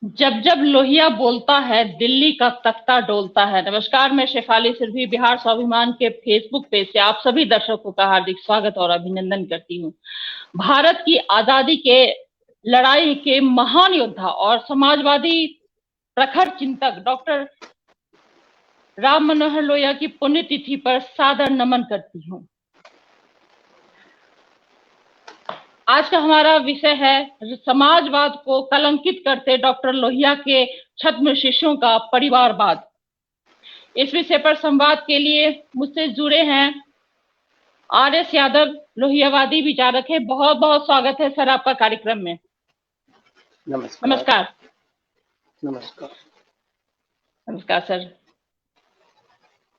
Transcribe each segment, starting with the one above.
जब जब लोहिया बोलता है दिल्ली का तख्ता डोलता है। नमस्कार, मैं शेफाली सिर्फी बिहार स्वाभिमान के फेसबुक पेज से आप सभी दर्शकों का हार्दिक स्वागत और अभिनंदन करती हूँ। भारत की आजादी के लड़ाई के महान योद्धा और समाजवादी प्रखर चिंतक डॉक्टर राम मनोहर लोहिया की पुण्यतिथि पर सादर नमन करती हूँ। आज का हमारा विषय है समाजवाद को कलंकित करते डॉक्टर लोहिया के छद्म शिष्यों का परिवारवाद। इस विषय पर संवाद के लिए मुझसे जुड़े हैं आर.एस. यादव, लोहियावादी विचारक है। बहुत बहुत स्वागत है सर आपका कार्यक्रम में। नमस्कार। नमस्कार। नमस्कार। नमस्कार सर।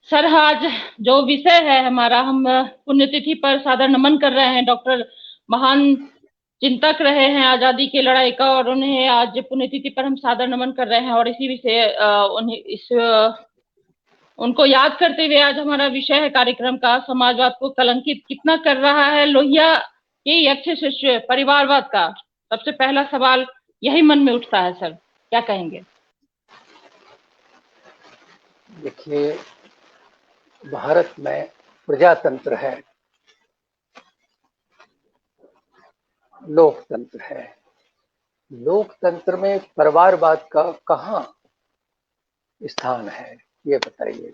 सर, आज जो विषय है हमारा, हम पुण्यतिथि पर सादर नमन कर रहे हैं। डॉक्टर महान चिंतक रहे हैं आजादी की लड़ाई का, और उन्हें आज पुण्यतिथि पर हम सादर नमन कर रहे हैं। और इसी विषय उनको याद करते हुए आज हमारा विषय है कार्यक्रम का, समाजवाद को कलंकित कितना कर रहा है लोहिया के यक्ष शिष्य परिवारवाद का। सबसे पहला सवाल यही मन में उठता है सर, क्या कहेंगे? देखिए, भारत में प्रजातंत्र है, लोकतंत्र है। लोकतंत्र में परिवारवाद का कहाँ स्थान है, ये बताइए।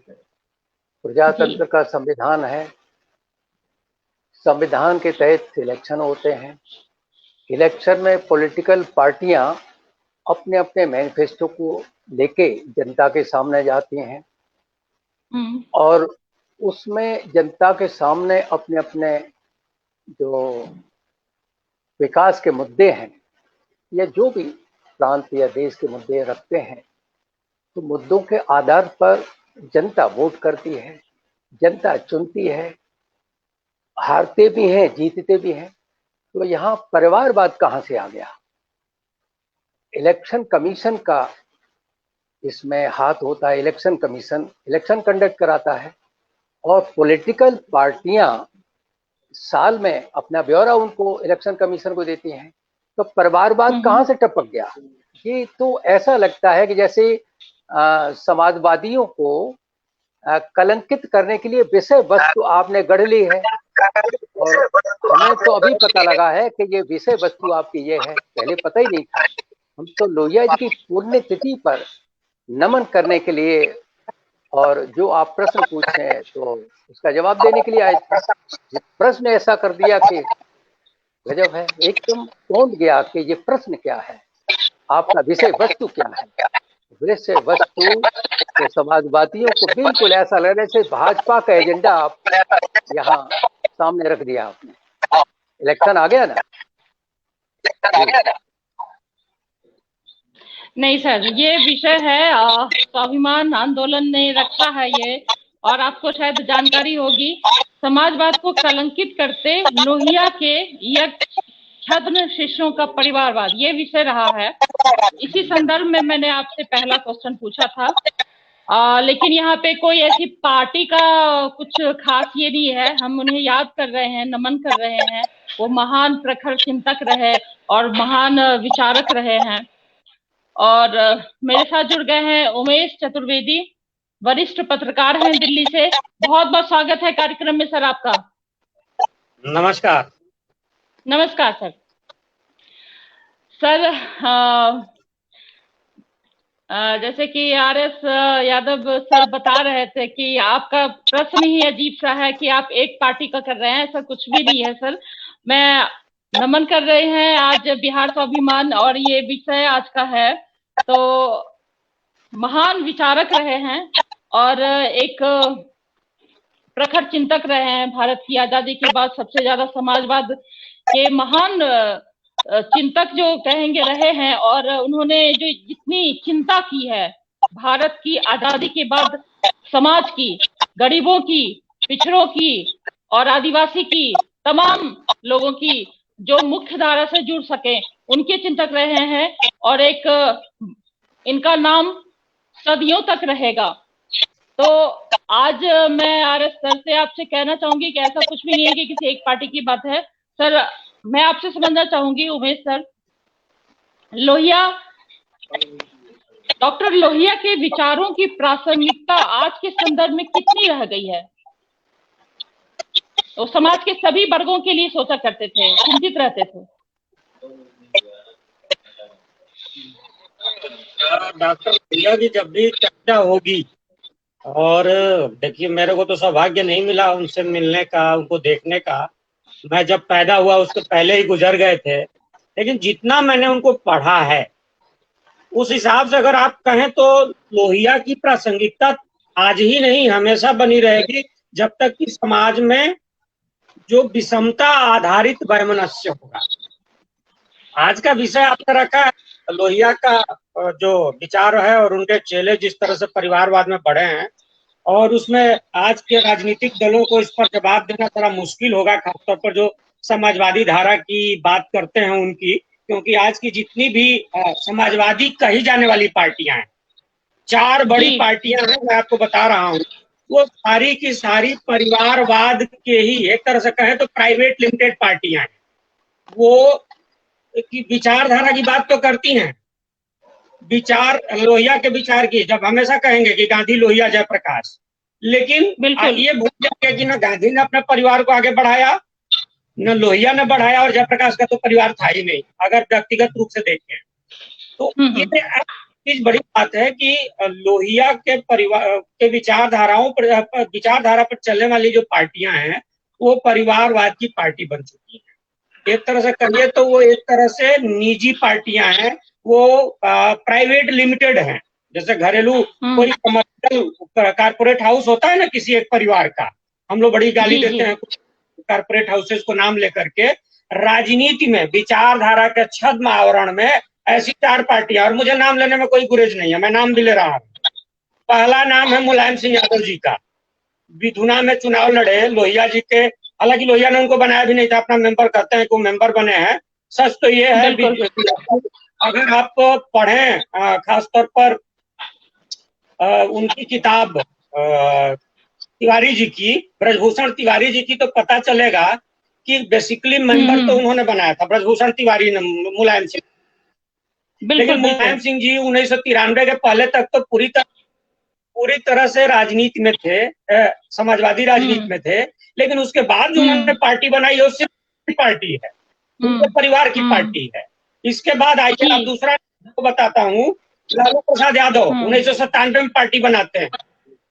प्रजातंत्र का संविधान है, संविधान के तहत इलेक्शन होते हैं। इलेक्शन में पॉलिटिकल पार्टियां अपने अपने मैनिफेस्टो को लेके जनता के सामने जाती हैं और उसमें जनता के सामने अपने अपने जो विकास के मुद्दे हैं या जो भी प्रांत या देश के मुद्दे रखते हैं, तो मुद्दों के आधार पर जनता वोट करती है, जनता चुनती है, हारते भी हैं, जीतते भी हैं। तो यहाँ परिवारवाद कहाँ से आ गया? इलेक्शन कमीशन का इसमें हाथ होता है। इलेक्शन कमीशन इलेक्शन कंडक्ट कराता है और पॉलिटिकल पार्टियां साल में अपना ब्यौरा उनको इलेक्शन कमीशन को देती हैं। तो परिवारवाद कहाँ से टपक गया? ये तो ऐसा लगता है कि जैसे समाजवादियों को कलंकित करने के लिए विषय वस्तु आपने गढ़ ली है, और हमें तो अभी पता लगा है कि ये विषय वस्तु आपकी ये है, पहले पता ही नहीं था। हम तो लोहिया जी की पुण्यतिथि पर नमन करने के लिए और जो आप प्रश्न पूछे हैं तो उसका जवाब देने के लिए आए थे। प्रश्न ऐसा कर दिया कि गजब है, एकदम पहुंच गया कि ये प्रश्न क्या है, आपका विषय वस्तु क्या है। विषय वस्तु तो समाजवादियों को बिल्कुल ऐसा लग रहा है भाजपा का एजेंडा आप यहाँ सामने रख दिया आपने। इलेक्शन आ गया ना? नहीं सर, ये विषय है स्वाभिमान आंदोलन ने रखा है ये, और आपको शायद जानकारी होगी। समाजवाद को कलंकित करते लोहिया के यक्ष छद्म शिष्यों का परिवारवाद, ये विषय रहा है। इसी संदर्भ में मैंने आपसे पहला क्वेश्चन पूछा था। लेकिन यहाँ पे कोई ऐसी पार्टी का कुछ खास ये नहीं है। हम उन्हें याद कर रहे हैं, नमन कर रहे हैं। वो महान प्रखर चिंतक रहे और महान विचारक रहे हैं। और मेरे साथ जुड़ गए हैं उमेश चतुर्वेदी, वरिष्ठ पत्रकार हैं दिल्ली से। बहुत बहुत स्वागत है कार्यक्रम में सर आपका। नमस्कार। नमस्कार सर। सर, जैसे कि आर.एस. यादव सर बता रहे थे कि आपका प्रश्न ही अजीब सा है कि आप एक पार्टी का कर रहे हैं। ऐसा कुछ भी नहीं है सर। मैं नमन कर रहे हैं आज बिहार स्वाभिमान, और ये विषय आज का है। तो महान विचारक रहे हैं और एक प्रखर चिंतक रहे हैं। भारत की आजादी के बाद सबसे ज्यादा समाजवाद के महान चिंतक जो कहेंगे रहे हैं, और उन्होंने जो जितनी चिंता की है भारत की आजादी के बाद, समाज की, गरीबों की, पिछड़ों की और आदिवासी की, तमाम लोगों की जो मुख्य धारा से जुड़ सके, उनके चिंतक रहे हैं। और एक इनका नाम सदियों तक रहेगा। तो आज मैं आर.एस. सर से आपसे कहना चाहूंगी कि ऐसा कुछ भी नहीं है कि किसी एक पार्टी की बात है। सर, मैं आपसे समझना चाहूंगी उमेश सर, लोहिया डॉक्टर लोहिया के विचारों की प्रासंगिकता आज के संदर्भ में कितनी रह गई है? वो समाज के सभी वर्गों के लिए सोचा करते थे, चिंतित रहते थे। डॉक्टर लोहिया की जब भी चर्चा होगी, और देखिए मेरे को तो सौभाग्य नहीं मिला उनसे मिलने का, उनको देखने का। मैं जब पैदा हुआ उसके पहले ही गुजर गए थे, लेकिन जितना मैंने उनको पढ़ा है उस हिसाब से अगर आप कहें तो लोहिया की प्रासंगिकता आज ही नहीं हमेशा बनी रहेगी, जब तक कि समाज में जो विषमता आधारित वैमनस्य होगा। आज का विषय आपने रखा है लोहिया का जो विचार है और उनके चेले जिस तरह से परिवारवाद में बढ़े हैं, और उसमें आज के राजनीतिक दलों को इस पर जवाब देना थोड़ा मुश्किल होगा, खासतौर पर जो समाजवादी धारा की बात करते हैं उनकी, क्योंकि आज की जितनी भी समाजवादी कही जाने वाली पार्टियां हैं, 4 बड़ी पार्टियां हैं, मैं आपको बता रहा हूँ, वो सारी की सारी परिवारवाद के ही, एक तरह से कहें तो प्राइवेट लिमिटेड पार्टियां हैं। वो विचारधारा की बात तो करती हैं, विचार लोहिया के विचार की जब हमेशा कहेंगे कि गांधी लोहिया जयप्रकाश, लेकिन ये भूल जाएंगे कि ना गांधी ने अपने परिवार को आगे बढ़ाया, न लोहिया ने बढ़ाया, और जयप्रकाश का तो परिवार था ही नहीं अगर व्यक्तिगत रूप से देखें तो। ये चीज बड़ी बात है कि लोहिया के परिवार के विचारधारा पर चलने वाली जो पार्टियां हैं वो परिवारवाद की पार्टी बन चुकी है। एक तरह से कहिए तो वो एक तरह से निजी पार्टियां हैं, वो प्राइवेट लिमिटेड हैं। जैसे घरेलू कोई कमर्शियल कारपोरेट हाउस होता है ना किसी एक परिवार का, हम लोग बड़ी गाली देते हैं कारपोरेट हाउसेस को नाम लेकर के। राजनीति में विचारधारा के छद्म आवरण में ऐसी 4 पार्टियां, और मुझे नाम लेने में कोई गुरेज नहीं है, मैं नाम भी ले रहा हूँ। पहला नाम है मुलायम सिंह यादव जी का, विधुना में चुनाव लड़े लोहिया जी के, हालांकि लोहिया ने उनको बनाया भी नहीं था, अपना मेंबर कहते हैं कि वो मेंबर बने हैं। सच तो ये है अगर आप पढ़ें खासतौर पर उनकी किताब तिवारी जी की, ब्रजभूषण तिवारी जी की, तो पता चलेगा कि बेसिकली मेंबर तो उन्होंने बनाया था ब्रजभूषण तिवारी ने मुलायम सिंह। लेकिन मुलायम सिंह जी 1993 के पहले तक तो पूरी तरह से राजनीति में थे, समाजवादी राजनीति में थे, लेकिन उसके बाद जो उन्होंने पार्टी बनाई है वो सिर्फ पार्टी है, उनके परिवार की पार्टी है। इसके बाद आइए आप दूसरा बताता हूँ, लालू प्रसाद यादव 1997 में पार्टी बनाते हैं,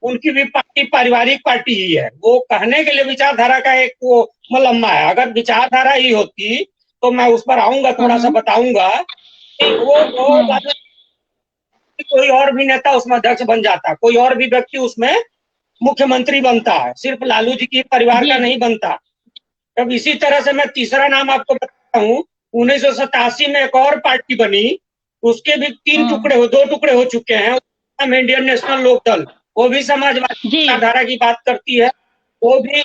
उनकी भी पार्टी पारिवारिक पार्टी ही है। वो कहने के लिए विचारधारा का एक वो मलम्मा है, अगर विचारधारा ही होती तो मैं उस पर आऊंगा, थोड़ा सा बताऊंगा कि वो कोई और भी नेता उसमें अध्यक्ष बन जाता, कोई और भी व्यक्ति उसमें मुख्यमंत्री बनता है, सिर्फ लालू जी की परिवार का नहीं बनता। अब इसी तरह से मैं तीसरा नाम आपको बताता हूँ, 1987 में एक और पार्टी बनी, उसके भी 2 टुकड़े हो चुके हैं, इंडियन नेशनल लोकदल, वो भी समाजवादी धारा की बात करती है, वो भी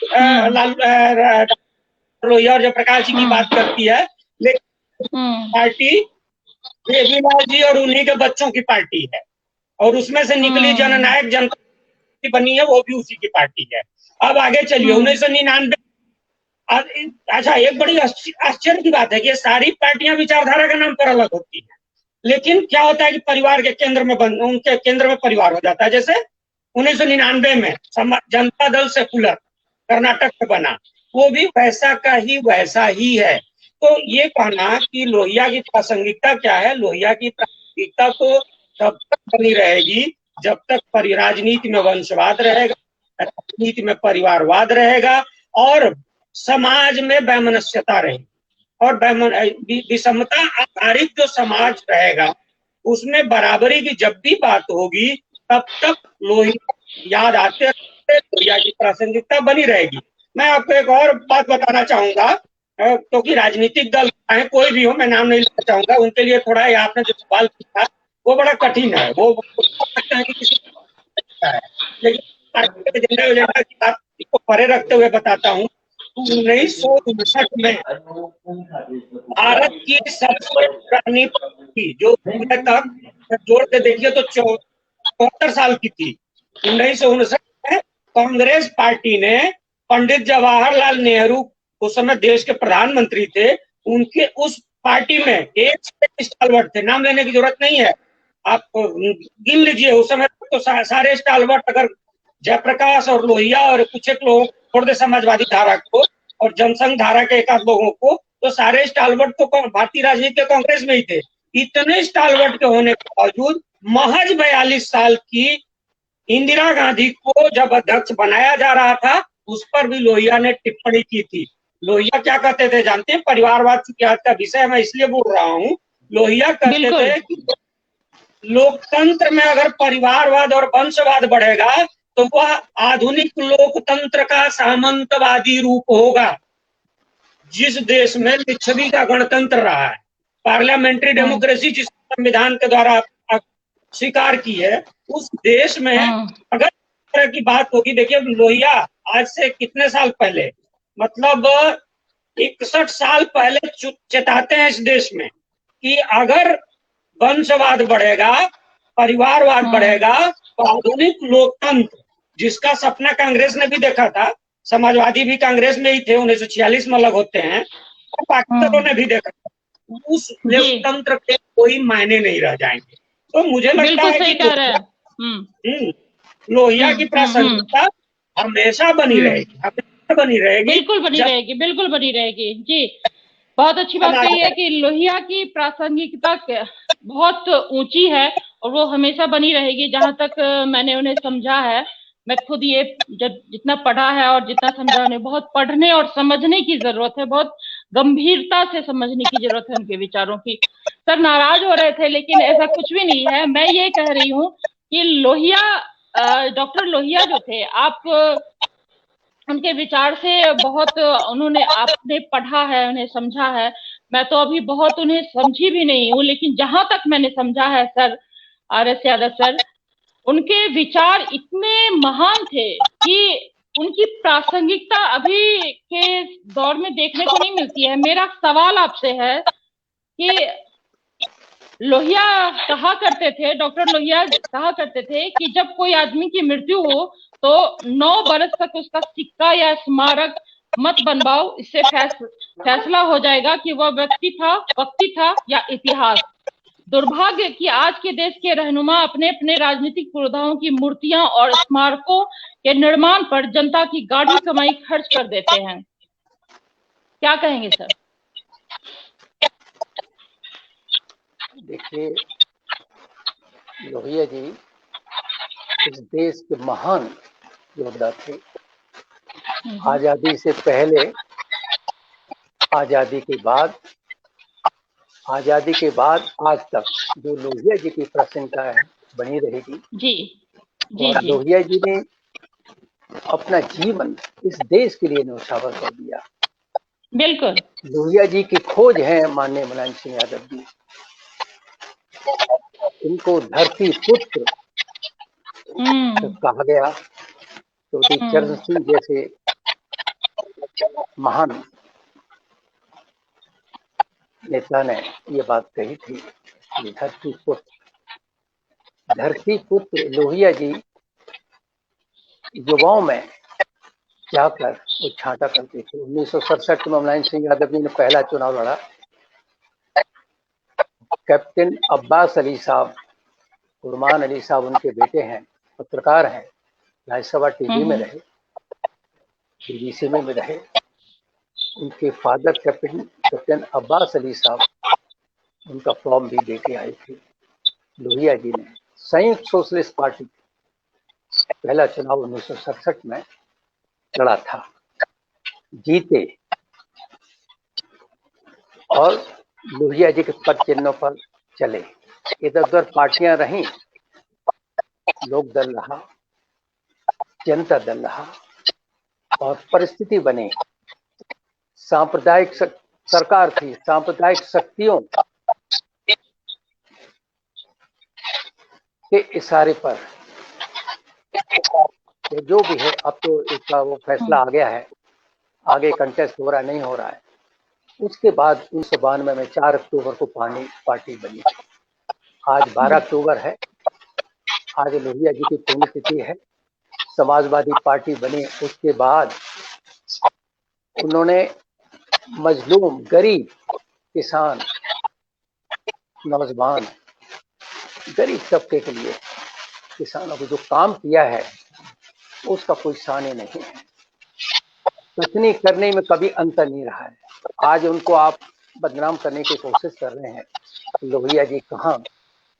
लोहिया और जयप्रकाश जी की बात करती है, लेकिन पार्टी देवीलाल जी और उन्हीं के बच्चों की पार्टी है, और उसमें से निकली जननायक जनता पार्टी बनी है, वो भी उसी की पार्टी है। अब आगे चलिए 1999। अच्छा, एक बड़ी आश्चर्य की बात है कि ये सारी पार्टियां विचारधारा के नाम पर अलग होती है, लेकिन क्या होता है कि परिवार के केंद्र में उनके केंद्र में परिवार हो जाता है। जैसे 1999 में जनता दल सेकुलर कर्नाटक में बना, वो भी वैसा का ही वैसा ही है। तो ये कहना कि लोहिया की प्रासंगिकता क्या है, लोहिया की प्रासंगिकता तो तब तक बनी रहेगी जब तक राजनीति में वंशवाद रहेगा, राजनीति में परिवारवाद रहेगा, और समाज में वैमनस्यता रहेगी। और विषमता आधारित जो समाज रहेगा उसमें बराबरी की जब भी बात होगी तब तक लोहिया याद आते रहते, लोहिया की प्रासंगिकता बनी रहेगी। मैं आपको एक और बात बताना चाहूंगा, क्योंकि राजनीतिक दल चाहे कोई भी हो, मैं नाम नहीं लेना चाहूंगा, उनके लिए थोड़ा आपने जो सवाल पूछा वो बड़ा कठिन है, वो सकते हैं कि किसी है, लेकिन एजेंडा की बात को परे रखते हुए बताता हूँ। 1959 में भारत की सबसे पुरानी पार्टी जो तक जोड़ के देखिए तो 74 साल की थी, 1959 में कांग्रेस पार्टी ने पंडित जवाहरलाल नेहरू उस समय देश के प्रधानमंत्री थे, उनके उस पार्टी में एक स्टालवर्ट थे, नाम लेने की जरूरत नहीं है, आप गिन लीजिए, उस समय तो सारे स्टालवर्ट, अगर जयप्रकाश और लोहिया और कुछ एक लोगों छोड़ दे समाजवादी धारा को और जनसंघ धारा के एक आध लोगों को, तो सारे स्टालवर्ट तो भारतीय राजनीति के कांग्रेस में ही थे। इतने स्टालवर्ट के होने के बावजूद महज 42 साल की इंदिरा गांधी को जब अध्यक्ष बनाया जा रहा था, उस पर भी लोहिया ने टिप्पणी की थी। लोहिया क्या कहते थे जानते हैं? परिवारवाद की आज का विषय मैं इसलिए बोल रहा हूँ। लोहिया कहते थे कि लोकतंत्र में अगर परिवारवाद और वंशवाद बढ़ेगा तो वह आधुनिक लोकतंत्र का सामंतवादी रूप होगा। जिस देश में लिच्छवी का गणतंत्र रहा है, पार्लियामेंट्री डेमोक्रेसी जिस संविधान के द्वारा स्वीकार की है, उस देश में अगर इस तरह की बात होगी, देखिए लोहिया आज से कितने साल पहले, मतलब 61 साल पहले चेताते हैं इस देश में कि अगर वंशवाद बढ़ेगा, परिवारवाद बढ़ेगा, तो आधुनिक लोकतंत्र जिसका सपना कांग्रेस ने भी देखा था, समाजवादी भी कांग्रेस में ही थे, 1946 में अलग होते हैं, और पाकिस्तानों ने भी देखा था, उस लोकतंत्र के कोई मायने नहीं रह जाएंगे। तो मुझे लगता है कि लोहिया की प्रासंगिकता हमेशा बनी रहेगी, हमेशा बनी रहेगी, बिल्कुल बनी रहेगी, बिल्कुल बनी रहेगी जी। बहुत अच्छी बात कही है कि लोहिया की प्रासंगिकता बहुत ऊंची है और वो हमेशा बनी रहेगी। जहां तक मैंने उन्हें समझा है, मैं खुद ये जब जितना पढ़ा है और जितना समझा, उन्हें बहुत पढ़ने और समझने की जरूरत है, बहुत गंभीरता से समझने की जरूरत है उनके विचारों की। सर नाराज हो रहे थे, लेकिन ऐसा कुछ भी नहीं है। मैं ये कह रही हूँ कि लोहिया, डॉक्टर लोहिया जो थे, आप उनके विचार से बहुत, उन्होंने, आपने पढ़ा है, उन्हें समझा है। मैं तो अभी बहुत उन्हें समझी भी नहीं हूँ, लेकिन जहां तक मैंने समझा है सर, आर.एस. यादव सर, उनके विचार इतने महान थे कि उनकी प्रासंगिकता अभी के दौर में देखने को नहीं मिलती है। मेरा सवाल आपसे है कि लोहिया कहा करते थे, डॉक्टर लोहिया कहा करते थे कि जब कोई आदमी की मृत्यु हो तो 9 बरस तक उसका सिक्का या स्मारक मत बनवाओ, इससे फैसला हो जाएगा कि वह व्यक्ति था या इतिहास। दुर्भाग्य कि आज के देश के रहनुमा अपने अपने राजनीतिक पुरोधाओं की मूर्तियां और स्मारकों के निर्माण पर जनता की गाढ़ी कमाई खर्च कर देते हैं। क्या कहेंगे सर? देखिए, लोहिया जी इस देश के महान योद्धा थे। आजादी से पहले, आजादी के बाद, आजादी के बाद आज तक जो लोहिया जी की प्रासंगिकता है बनी रहेगी जी। और लोहिया जी ने अपना जीवन इस देश के लिए न्यौछावर कर दिया। बिल्कुल। लोहिया जी की खोज है माननीय मुलायम सिंह यादव जी। इनको धरती पुत्र कहा गया, तो चरण सिंह जैसे महान नेता ने ये बात कही थी कि धरती पुत्र लोहिया जी युवाओं में जाकर वो छांटा करते थे। 1967 में मुलायम सिंह यादव जी ने पहला चुनाव लड़ा। कैप्टन अब्बास अली साहब, कुरमान अली साहब उनके बेटे हैं, पत्रकार हैं, राज्यसभा टीवी में रहे, BBC में रहे। उनके फादर कैप्टन अब्बास अली साहब, उनका फॉर्म भी देके आए थे। लोहिया जी ने संयुक्त सोशलिस्ट पार्टी पहला चुनाव 1967 में लड़ा था, जीते, और लोहिया जी के पद चिन्हों पर चले। इधर उधर पार्टियां रहीं, लोक दल रहा, जनता दल रहा, और परिस्थिति बनी, सांप्रदायिक सरकार थी, सांप्रदायिक शक्तियों के इशारे पर जो भी है, अब तो इसका वो फैसला आ गया है, आगे कंटेस्ट हो रहा नहीं हो रहा है। उसके बाद 1992 में 4 अक्टूबर को पार्टी बनी। आज 12 अक्टूबर है, आज लोहिया जी की पुण्यतिथि है। समाजवादी पार्टी बनी, उसके बाद उन्होंने मजलूम, गरीब, किसान, नौजवान गरीब तबके के लिए किसानों को जो काम किया है उसका कोई शान नहीं है। कथनी करने में कभी अंतर नहीं रहा है। आज उनको आप बदनाम करने की कोशिश कर रहे हैं। लोहिया जी कहाँ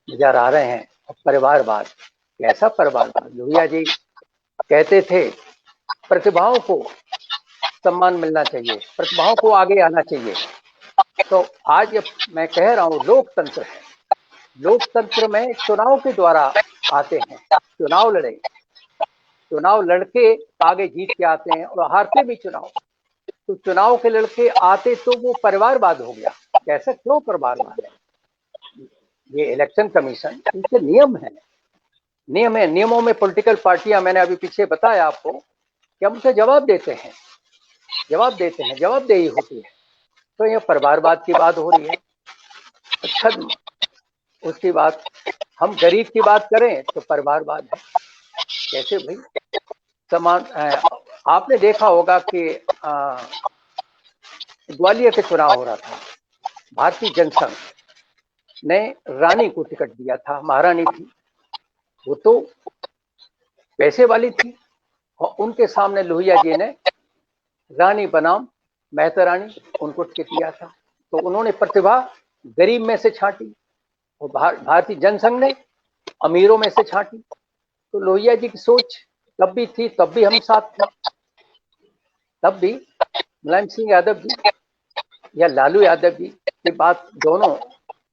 नजर आ रहे हैं? परिवारवाद, कैसा परिवारवाद? लोहिया जी कहते थे प्रतिभाओं को सम्मान मिलना चाहिए, प्रतिभाओं को आगे आना चाहिए। तो आज मैं कह रहा हूँ लोकतंत्र है, लोकतंत्र में चुनाव के द्वारा आते हैं, चुनाव लड़े, चुनाव लड़के आगे जीत के आते हैं और हारते भी चुनाव। तो चुनाव के लड़के आते तो वो परिवारवाद हो गया। कैसा, क्यों परिवारवाद है? ये इलेक्शन कमीशन, इनके नियम है, नियम है, नियमों में पॉलिटिकल पार्टियां, मैंने अभी पीछे बताया आपको कि हम उसे जवाब देते हैं, जवाबदेही होती है। तो यह परिवारवाद की बात हो रही है। अच्छा, उसकी बात, हम गरीब की बात करें तो परिवारवाद है। कैसे भाई? समान, आपने देखा होगा कि ग्वालियर के चुनाव हो रहा था, भारतीय जनसंघ ने रानी को टिकट दिया था, महारानी थी वो, तो पैसे वाली थी, और उनके सामने लोहिया जी ने रानी बनाम मेहता रानी उनको टिकट दिया था। तो उन्होंने प्रतिभा गरीब में से छांटी और भारतीय जनसंघ ने अमीरों में से छांटी। तो लोहिया जी की सोच तब भी थी, तब भी हम साथ थे, तब भी मुलायम सिंह यादव जी या लालू यादव जी की बात दोनों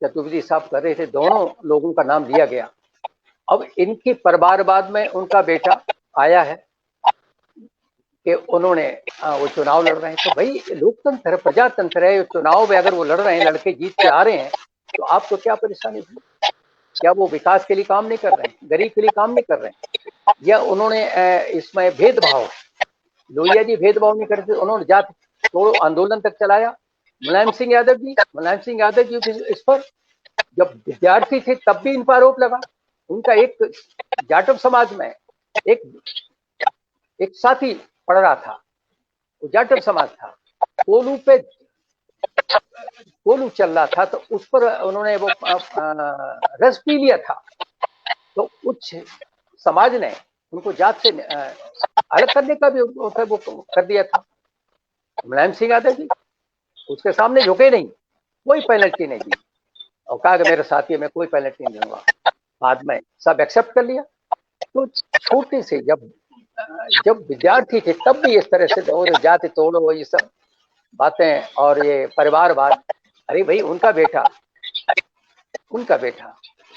चतुर्वेदी साहब कर रहे थे, दोनों लोगों का नाम लिया गया। अब इनके परिवारवाद में उनका बेटा आया है कि उन्होंने वो चुनाव लड़ रहे हैं। तो भाई लोकतंत्र है, प्रजातंत्र है, चुनाव में अगर वो लड़ रहे हैं, लड़के जीत के आ रहे हैं, तो आपको क्या परेशानी हुई? क्या वो विकास के लिए काम नहीं कर रहे हैं, गरीब के लिए काम नहीं कर रहे हैं? या उन्होंने इसमें भेदभाव, लोहिया जी भेदभाव नहीं करते, उन्होंने जात तोड़ो आंदोलन तक चलाया। मुलायम सिंह यादव जी इस पर जब विद्यार्थी थे तब भी इन पर आरोप लगा। उनका एक जाटव समाज में एक साथी पढ़ रहा था, वो जाटव समाज था, कोलू चल रहा था, तो उस पर उन्होंने वो रस पी लिया था। तो उच्च समाज ने उनको जात से अलग करने का भी वो कर दिया था। मुलायम सिंह यादव जी उसके सामने झुके नहीं, कोई पेनल्टी नहीं दी, और कहा कि मेरे साथी, मैं कोई पेनल्टी नहीं दूंगा। बाद में सब एक्सेप्ट कर लिया। तो छोटे से जब विद्यार्थी थे तब भी इस तरह से जाति तोड़ो, ये सब बातें, और ये परिवारवाद। अरे भाई, उनका बेटा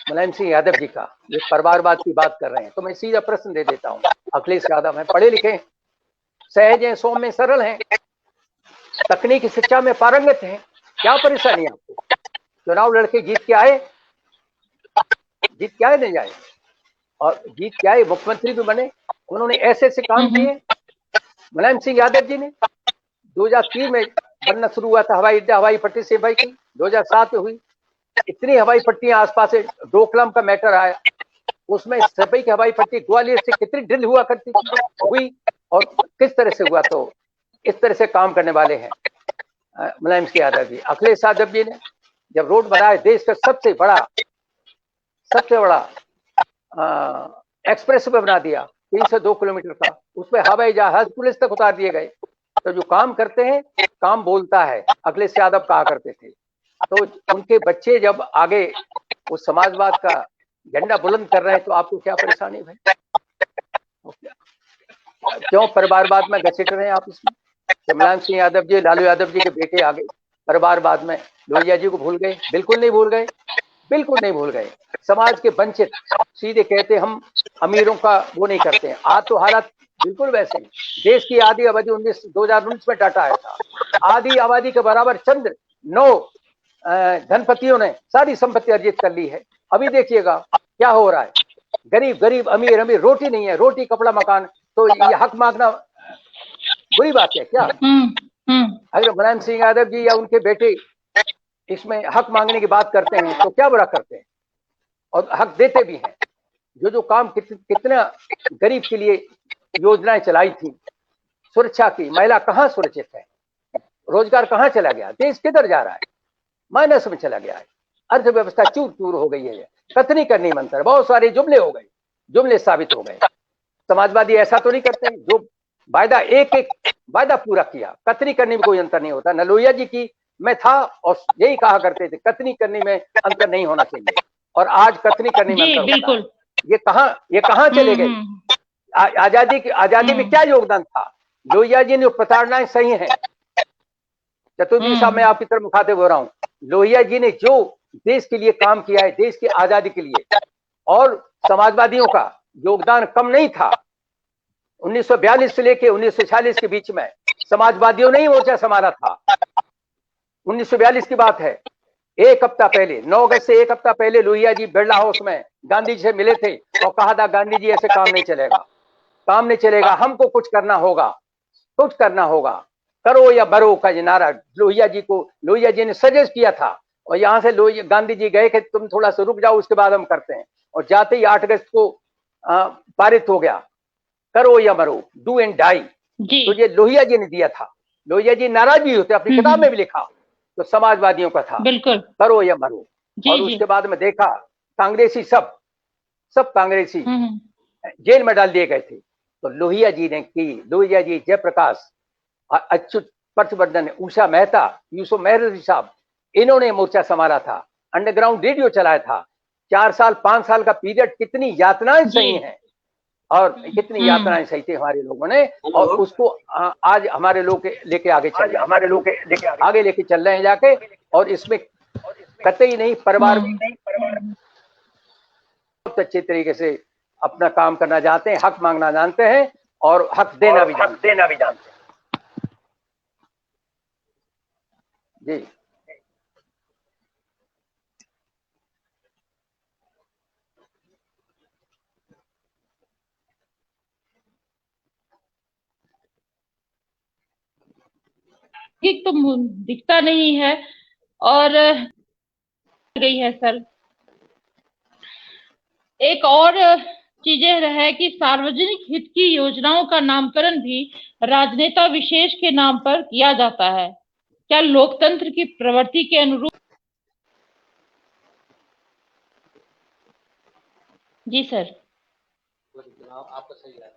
मुलायम सिंह यादव जी का ये परिवारवाद की बात कर रहे हैं। तो मैं सीधा प्रश्न दे देता हूँ, अखिलेश यादव हैं, पढ़े लिखे हैं, सहज हैं, सौम्य सरल हैं, तकनीकी शिक्षा में पारंगत हैं, क्या परेशानी है आपको? चुनाव लड़के जीत के आए नहीं आए, और जीत के आए, मुख्यमंत्री भी बने, उन्होंने ऐसे काम किए। मुलायम सिंह यादव जी ने 2003 में बनना शुरू हुआ था हवाई अड्डा, हवाई पट्टी से भाई की 2007 में हुई। इतनी हवाई पट्टियां आसपास से, डोकलाम का मैटर आया, उसमें सफाई की हवाई पट्टी ग्वालियर से कितनी ड्रिल हुआ करती हुई, और किस तरह से हुआ। तो इस तरह से काम करने वाले हैं मुलायम सिंह यादव जी। अखिलेश यादव जी ने जब रोड बनाया, देश का सबसे बड़ा एक्सप्रेस वे बना दिया 302 किलोमीटर का, उसमें हवाई जहाज पुलिस तक उतार दिए गए। तो जो काम करते हैं, काम बोलता है, अखिलेश यादव कहा करते थे। तो उनके बच्चे जब आगे उस समाजवाद का झंडा बुलंद कर रहे हैं, तो आपको क्या परेशानी भाई? क्यों परिवारवाद में घसीट रहे हैं आप इसमें? मुलायम सिंह यादव जी, लालू यादव जी के बेटे आगे परिवारवाद में लोहिया जी को भूल गए? बिल्कुल नहीं भूल गए। समाज के वंचित, सीधे कहते हम अमीरों का वो नहीं करते हैं। आज तो हालात बिल्कुल वैसे ही। देश की आधी आबादी 2019 में डाटा आया था, आधी आबादी के बराबर चंद 9 धनपतियों ने सारी संपत्ति अर्जित कर ली है। अभी देखिएगा क्या हो रहा है, गरीब, अमीर, रोटी नहीं है, रोटी कपड़ा मकान। तो ये हक मांगना बुरी बात है क्या? अगर मुलायम सिंह यादव जी या उनके बेटे इसमें हक मांगने की बात करते हैं तो क्या बुरा करते हैं, और हक देते भी हैं। जो काम कितना गरीब के लिए योजनाएं चलाई थी, सुरक्षा की, महिला कहाँ सुरक्षित है, रोजगार कहाँ चला गया, देश किधर जा रहा है, माइनस में चला गया है, अर्थव्यवस्था चूर चूर हो गई है। कथनी करनी मंत्र, बहुत सारे जुमले हो गए, जुमले साबित हो गए। समाजवादी ऐसा तो नहीं करते जो वायदा एक एक वायदा पूरा किया। कथनी करने में कोई अंतर नहीं होता। न लोहिया जी की मैं था और यही कहा करते थे कथनी करने में अंतर नहीं होना चाहिए, और आज कथनी करने में अंतर होता है। ये कहां चले गए? आजादी में क्या योगदान था? लोहिया जी ने प्रताड़नाएं सही हैं। चतुर्वेदी साहब, मैं आपकी तरफ मुखातिब हो रहा हूं। लोहिया जी ने जो देश के लिए काम किया है, देश की आजादी के लिए, और समाजवादियों का योगदान कम नहीं था। 1942 से लेकर 1946 के बीच में समाजवादियों ने ही मोर्चा संभाला था। 1942 की बात है। एक हफ्ता पहले, 9 अगस्त से एक हफ्ता पहले लोहिया जी बिरला हाउस में गांधी जी से मिले थे और कहा था गांधी जी ऐसे काम नहीं चलेगा, काम नहीं चलेगा, हमको कुछ करना होगा, कुछ करना होगा, करो या मरो का ये नारा लोहिया जी ने सजेस्ट किया था। और यहां से गांधी जी गए कि तुम थोड़ा सा रुक जाओ, उसके बाद हम करते हैं। और जाते ही 8 अगस्त को पारित हो गया, करो या मरो, डू एंड डाई। तो ये लोहिया जी ने दिया था। लोहिया जी नाराज भी होते, अपनी किताब में भी लिखा, तो समाजवादियों का था, बिल्कुल, करो या मरो। और उसके बाद में देखा कांग्रेसी सब कांग्रेसी जेल में डाल दिए गए थे। तो लोहिया जी ने की, लोहिया जी, जयप्रकाश, अच्युत पटवर्धन, उषा मेहता, यूसुफ मेहरजी साहब, इन्होंने मोर्चा संभाला था। अंडरग्राउंड रेडियो चलाया था। 4 साल 5 साल का पीरियड, कितनी यातनाएं सही हैं, और कितनी यातनाएं सही थी हमारे लोगों ने, और उसको आज हमारे लोग लेके आगे चल रहे हैं जाके। और इसमें कतई नहीं, परिवार बहुत अच्छे तरीके से अपना काम करना जानते हैं, हक मांगना जानते हैं, और हक देना भी जानते हैं। जी, ठीक तो दिखता नहीं है, और गई है सर। एक और चीजें है कि सार्वजनिक हित की योजनाओं का नामकरण भी राजनेता विशेष के नाम पर किया जाता है। क्या लोकतंत्र की प्रवृत्ति के अनुरूप? जी सर। आपका सही है।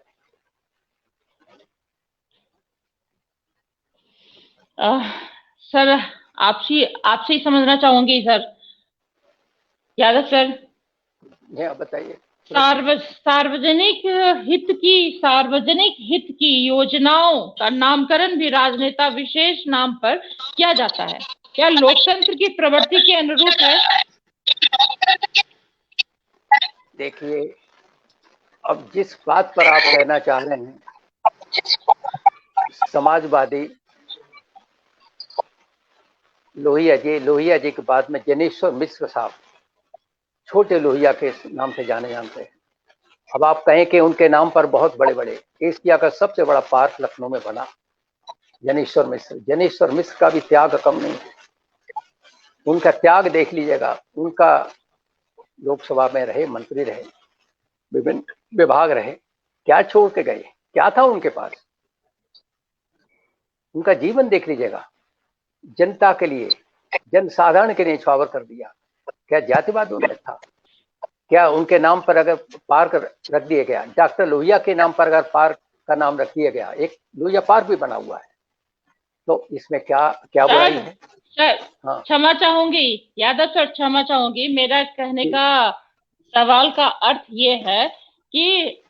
सर, आपसे ही समझना चाहूंगी सर, यादव सर। बताइए। सार्वजनिक हित की योजनाओं का नामकरण भी राजनेता विशेष नाम पर किया जाता है। क्या लोकतंत्र की प्रवृत्ति के अनुरूप है? देखिए, अब जिस बात पर आप कहना चाह रहे हैं, समाजवादी लोहिया जी के बाद में जनेश्वर मिश्र साहब, छोटे लोहिया के नाम से जाने जानते हैं। अब आप कहें कि उनके नाम पर बहुत बड़े बड़े, एशिया का सबसे बड़ा पार्क लखनऊ में बना, जनेश्वर मिश्र का भी त्याग कम नहीं है। उनका त्याग देख लीजिएगा। उनका लोकसभा में रहे, मंत्री रहे, विभिन्न विभाग रहे, क्या छोड़ के गए, क्या था उनके पास? उनका जीवन देख लीजिएगा। जनता के लिए, जनसाधारण के लिए न्यौछावर कर दिया। क्या जातिवाद उनमें था? क्या उनके नाम पर अगर पार्क रख दिया गया, डॉक्टर लोहिया के नाम पर अगर पार्क का नाम रख दिया गया, एक लोहिया पार्क भी बना हुआ है, तो इसमें क्या बुराई है? सर, क्षमा चाहूंगी यादव सर, क्षमा चाहूंगी। मेरा कहने का सवाल का अर्थ ये है कि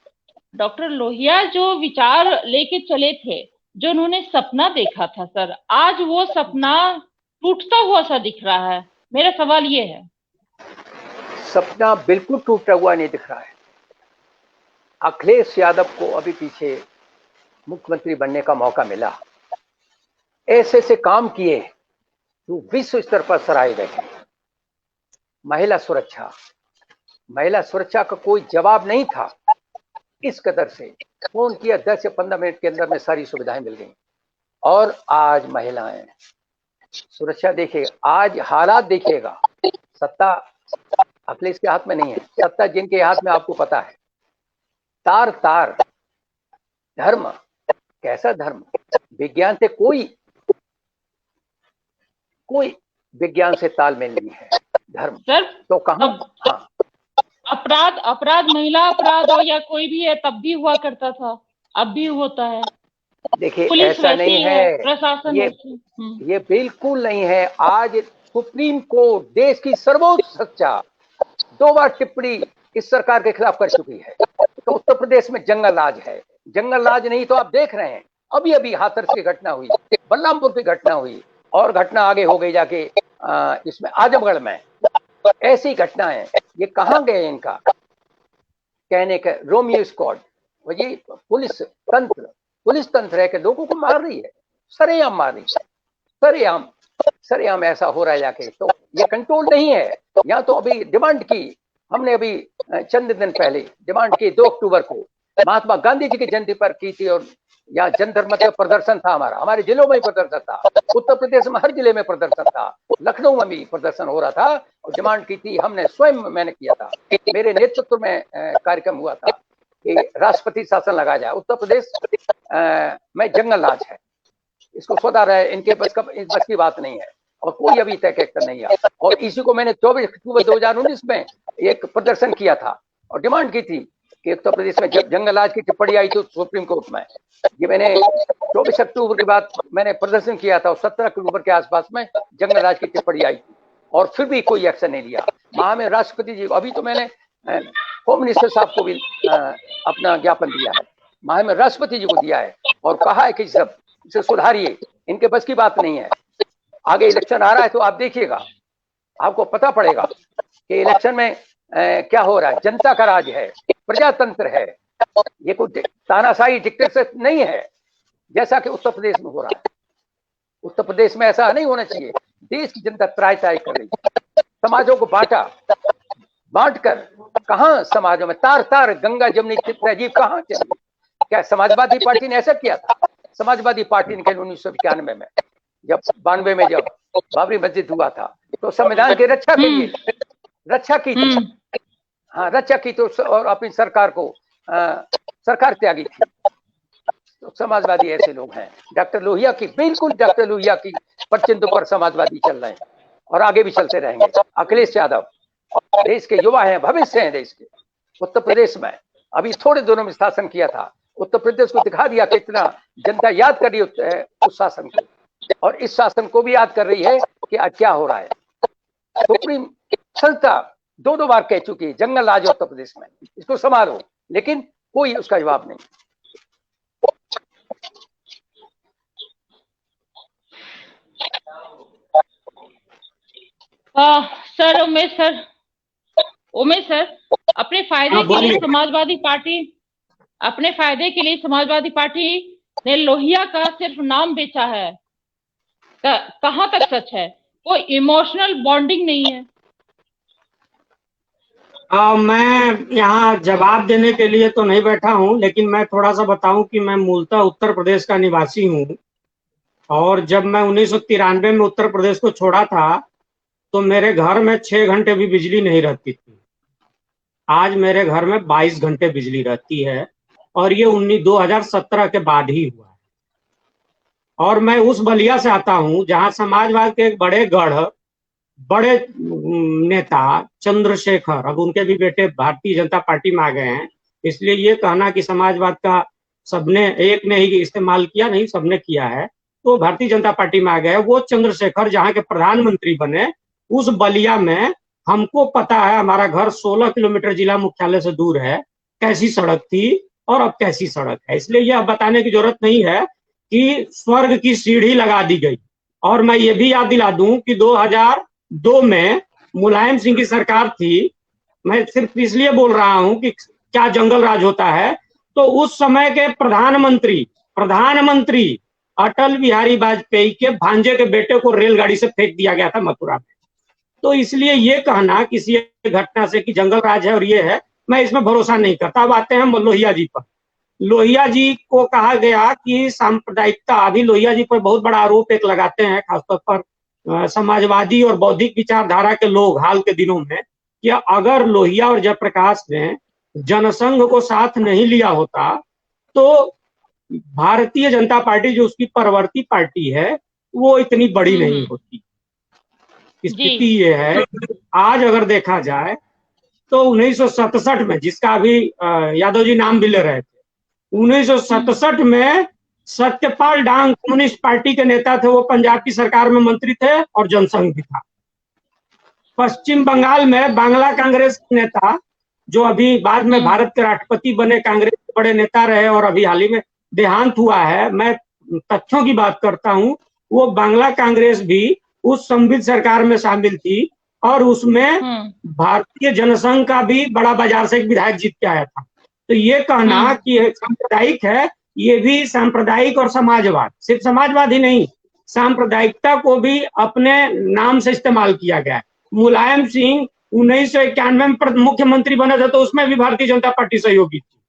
डॉक्टर लोहिया जो विचार लेके चले थे, जो उन्होंने सपना देखा था सर, आज वो सपना टूटता हुआ सा दिख रहा है। मेरा सवाल ये है। सपना बिल्कुल टूटा हुआ नहीं दिख रहा है। अखिलेश यादव को अभी पीछे मुख्यमंत्री बनने का मौका मिला, ऐसे से काम किए जो विश्व स्तर पर सराहे गए। महिला सुरक्षा का कोई जवाब नहीं था। इस कदर से फोन किया, 10 या 15 मिनट के अंदर में सारी सुविधाएं मिल गई। और आज महिलाएं सुरक्षा देखिएगा, आज हालात देखिएगा। सत्ता अखिलेश के हाथ में नहीं है, सत्ता जिनके हाथ में आपको पता है। तार तार धर्म, कैसा धर्म? विज्ञान से कोई विज्ञान से तालमेल नहीं है धर्म। सर, तो कहां? अपराध अपराध महिला अपराध हो या कोई भी है तब भी हुआ करता था, अब भी होता है। देखिए पुलिस ऐसा नहीं वैसी है, प्रशासन वैसी। ये बिल्कुल नहीं है। आज सुप्रीम कोर्ट देश की सर्वोच्च सच्चा 2 बार टिप्पणी इस सरकार के खिलाफ कर चुकी है। तो उत्तर प्रदेश में जंगल राज है। जंगल राज नहीं तो आप देख रहे हैं, अभी अभी हाथरस की घटना हुई, बलरामपुर की घटना हुई, और घटना आगे हो गई जाके इसमें आजमगढ़ में। ऐसी घटनाएं, ये कहां गए इनका कहने का रोमियो स्क्वाड। ये पुलिस तंत्र है कि लोगों को मार रही है, सरेआम मार रही है, सरेआम ऐसा हो रहा है जाके। तो ये कंट्रोल नहीं है। यहाँ तो अभी डिमांड की हमने, अभी चंद दिन पहले डिमांड की 2 अक्टूबर को महात्मा गांधी जी की जयंती पर की थी, और यहाँ जंतर मंतर प्रदर्शन था हमारे जिलों में प्रदर्शन था, उत्तर प्रदेश में हर जिले में प्रदर्शन था, लखनऊ में भी प्रदर्शन हो रहा था, और डिमांड की थी हमने, स्वयं मैंने किया था, मेरे नेतृत्व में कार्यक्रम हुआ था कि राष्ट्रपति शासन लगाया जाए। उत्तर प्रदेश में जंगल राज है, इसको सुधार है, इनके बस की बात नहीं है, और कोई अभी तक एक्शन नहीं है। और इसी को मैंने 24 अक्टूबर 2019 में एक प्रदर्शन किया था और डिमांड की थी कि उत्तर प्रदेश में जब जंगल राज की टिप्पणी आई थी सुप्रीम कोर्ट में, ये मैंने 24 अक्टूबर के बाद मैंने प्रदर्शन किया था, और 17 अक्टूबर के आसपास में जंगल राज की टिप्पणी आई थी, और फिर भी कोई एक्शन नहीं लिया। वहां में राष्ट्रपति जी, अभी तो मैंने होम मिनिस्टर साहब को भी अपना ज्ञापन दिया है, वहां में राष्ट्रपति जी को दिया है, और कहा है कि सब इसे सुधारिए, इनके बस की बात नहीं है। आगे इलेक्शन आ रहा है तो आप देखिएगा, आपको पता पड़ेगा कि इलेक्शन में क्या हो रहा है। जनता का राज है, प्रजातंत्र है, ये कोई तानाशाही डिक्टेटरशिप नहीं है जैसा कि उत्तर प्रदेश में हो रहा है। उत्तर प्रदेश में ऐसा नहीं होना चाहिए। देश की जनता त्राय कर रही है, समाजों को बांटकर कहां समाजों में तार गंगा जमुनी तहजीब कहां चली। क्या समाजवादी पार्टी ने ऐसा किया था? समाजवादी पार्टी ने 1991 में जब 92 में जब बाबरी मस्जिद हुआ था तो संविधान की रक्षा के लिए रक्षा की थी, हाँ रक्षा की, तो और अपनी सरकार को सरकार त्यागी थी। तो समाजवादी ऐसे लोग हैं। डॉक्टर लोहिया की, बिल्कुल डॉक्टर लोहिया की परचिंतों पर समाजवादी चल रहे हैं और आगे भी चलते रहेंगे। अखिलेश यादव देश के युवा हैं, भविष्य हैं देश के। उत्तर प्रदेश में अभी थोड़े दिनों में शासन किया था, उत्तर प्रदेश को दिखा दिया कि इतना जनता याद कर रही है उस शासन को, और इस शासन को भी याद कर रही है कि आज क्या हो रहा है। सुप्रीम संस्था 2 बार कह चुकी है जंगल राज उत्तर प्रदेश में, इसको संभालो, लेकिन कोई उसका जवाब नहीं। सर उमेश सर अपने फायदे के लिए समाजवादी पार्टी ने लोहिया का सिर्फ नाम बेचा है। कहां तक सच है? कोई इमोशनल बॉन्डिंग नहीं है। मैं यहाँ जवाब देने के लिए तो नहीं बैठा हूँ, लेकिन मैं थोड़ा सा बताऊं कि मैं मूलतः उत्तर प्रदेश का निवासी हूँ, और जब मैं 1993 में उत्तर प्रदेश को छोड़ा था तो मेरे घर में 6 घंटे भी बिजली नहीं रहती थी। आज मेरे घर में 22 घंटे बिजली रहती है, और ये 2017 के बाद ही हुआ है। और मैं उस बलिया से आता हूँ जहाँ समाजवाद के एक बड़े नेता चंद्रशेखर, अब उनके भी बेटे भारतीय जनता पार्टी में आ गए हैं, इसलिए ये कहना कि समाजवाद का सबने, एक ने ही इस्तेमाल किया, नहीं सबने किया है, तो भारतीय जनता पार्टी में आ गए। वो चंद्रशेखर जहाँ के प्रधानमंत्री बने, उस बलिया में हमको पता है, हमारा घर 16 किलोमीटर जिला मुख्यालय से दूर है, कैसी सड़क थी और अब कैसी सड़क है। इसलिए यह बताने की जरूरत नहीं है कि स्वर्ग की सीढ़ी लगा दी गई। और मैं ये भी याद दिला दूं कि 2002 में मुलायम सिंह की सरकार थी। मैं सिर्फ इसलिए बोल रहा हूं कि क्या जंगल राज होता है, तो उस समय के प्रधानमंत्री अटल बिहारी वाजपेयी के भांजे के बेटे को रेलगाड़ी से फेंक दिया गया था मथुरा में। तो इसलिए ये कहना किसी घटना से कि जंगल राज है और ये है, मैं इसमें भरोसा नहीं करता। अब आते हैं लोहिया जी पर। लोहिया जी को कहा गया कि सांप्रदायिकता, अभी लोहिया जी पर बहुत बड़ा आरोप एक लगाते हैं, खासतौर पर समाजवादी और बौद्धिक विचारधारा के लोग हाल के दिनों में, कि अगर लोहिया और जयप्रकाश ने जनसंघ को साथ नहीं लिया होता तो भारतीय जनता पार्टी जो उसकी परवर्ती पार्टी है वो इतनी बड़ी नहीं होती। स्थिति ये है, आज अगर देखा जाए तो 1967 में, जिसका अभी यादव जी नाम भी ले रहे थे, 1967 में सत्यपाल डांग कम्युनिस्ट पार्टी के नेता थे, वो पंजाब की सरकार में मंत्री थे और जनसंघ भी था। पश्चिम बंगाल में बांग्ला कांग्रेस के नेता, जो अभी बाद में भारत के राष्ट्रपति बने, कांग्रेस के बड़े नेता रहे और अभी हाल ही में देहांत हुआ है, मैं तथ्यों की बात करता हूं, वो बांग्ला कांग्रेस भी उस संविध सरकार में शामिल थी और उसमें भारतीय जनसंघ का भी बड़ा बाजार से एक विधायक जीत के आया था। तो ये कहना कि सांप्रदायिक है, ये भी सांप्रदायिक और समाजवाद, सिर्फ समाजवाद ही नहीं, सांप्रदायिकता को भी अपने नाम से इस्तेमाल किया गया है। मुलायम सिंह 1991 में मुख्यमंत्री बने थे तो उसमें भी भारतीय जनता पार्टी सहयोगी थी।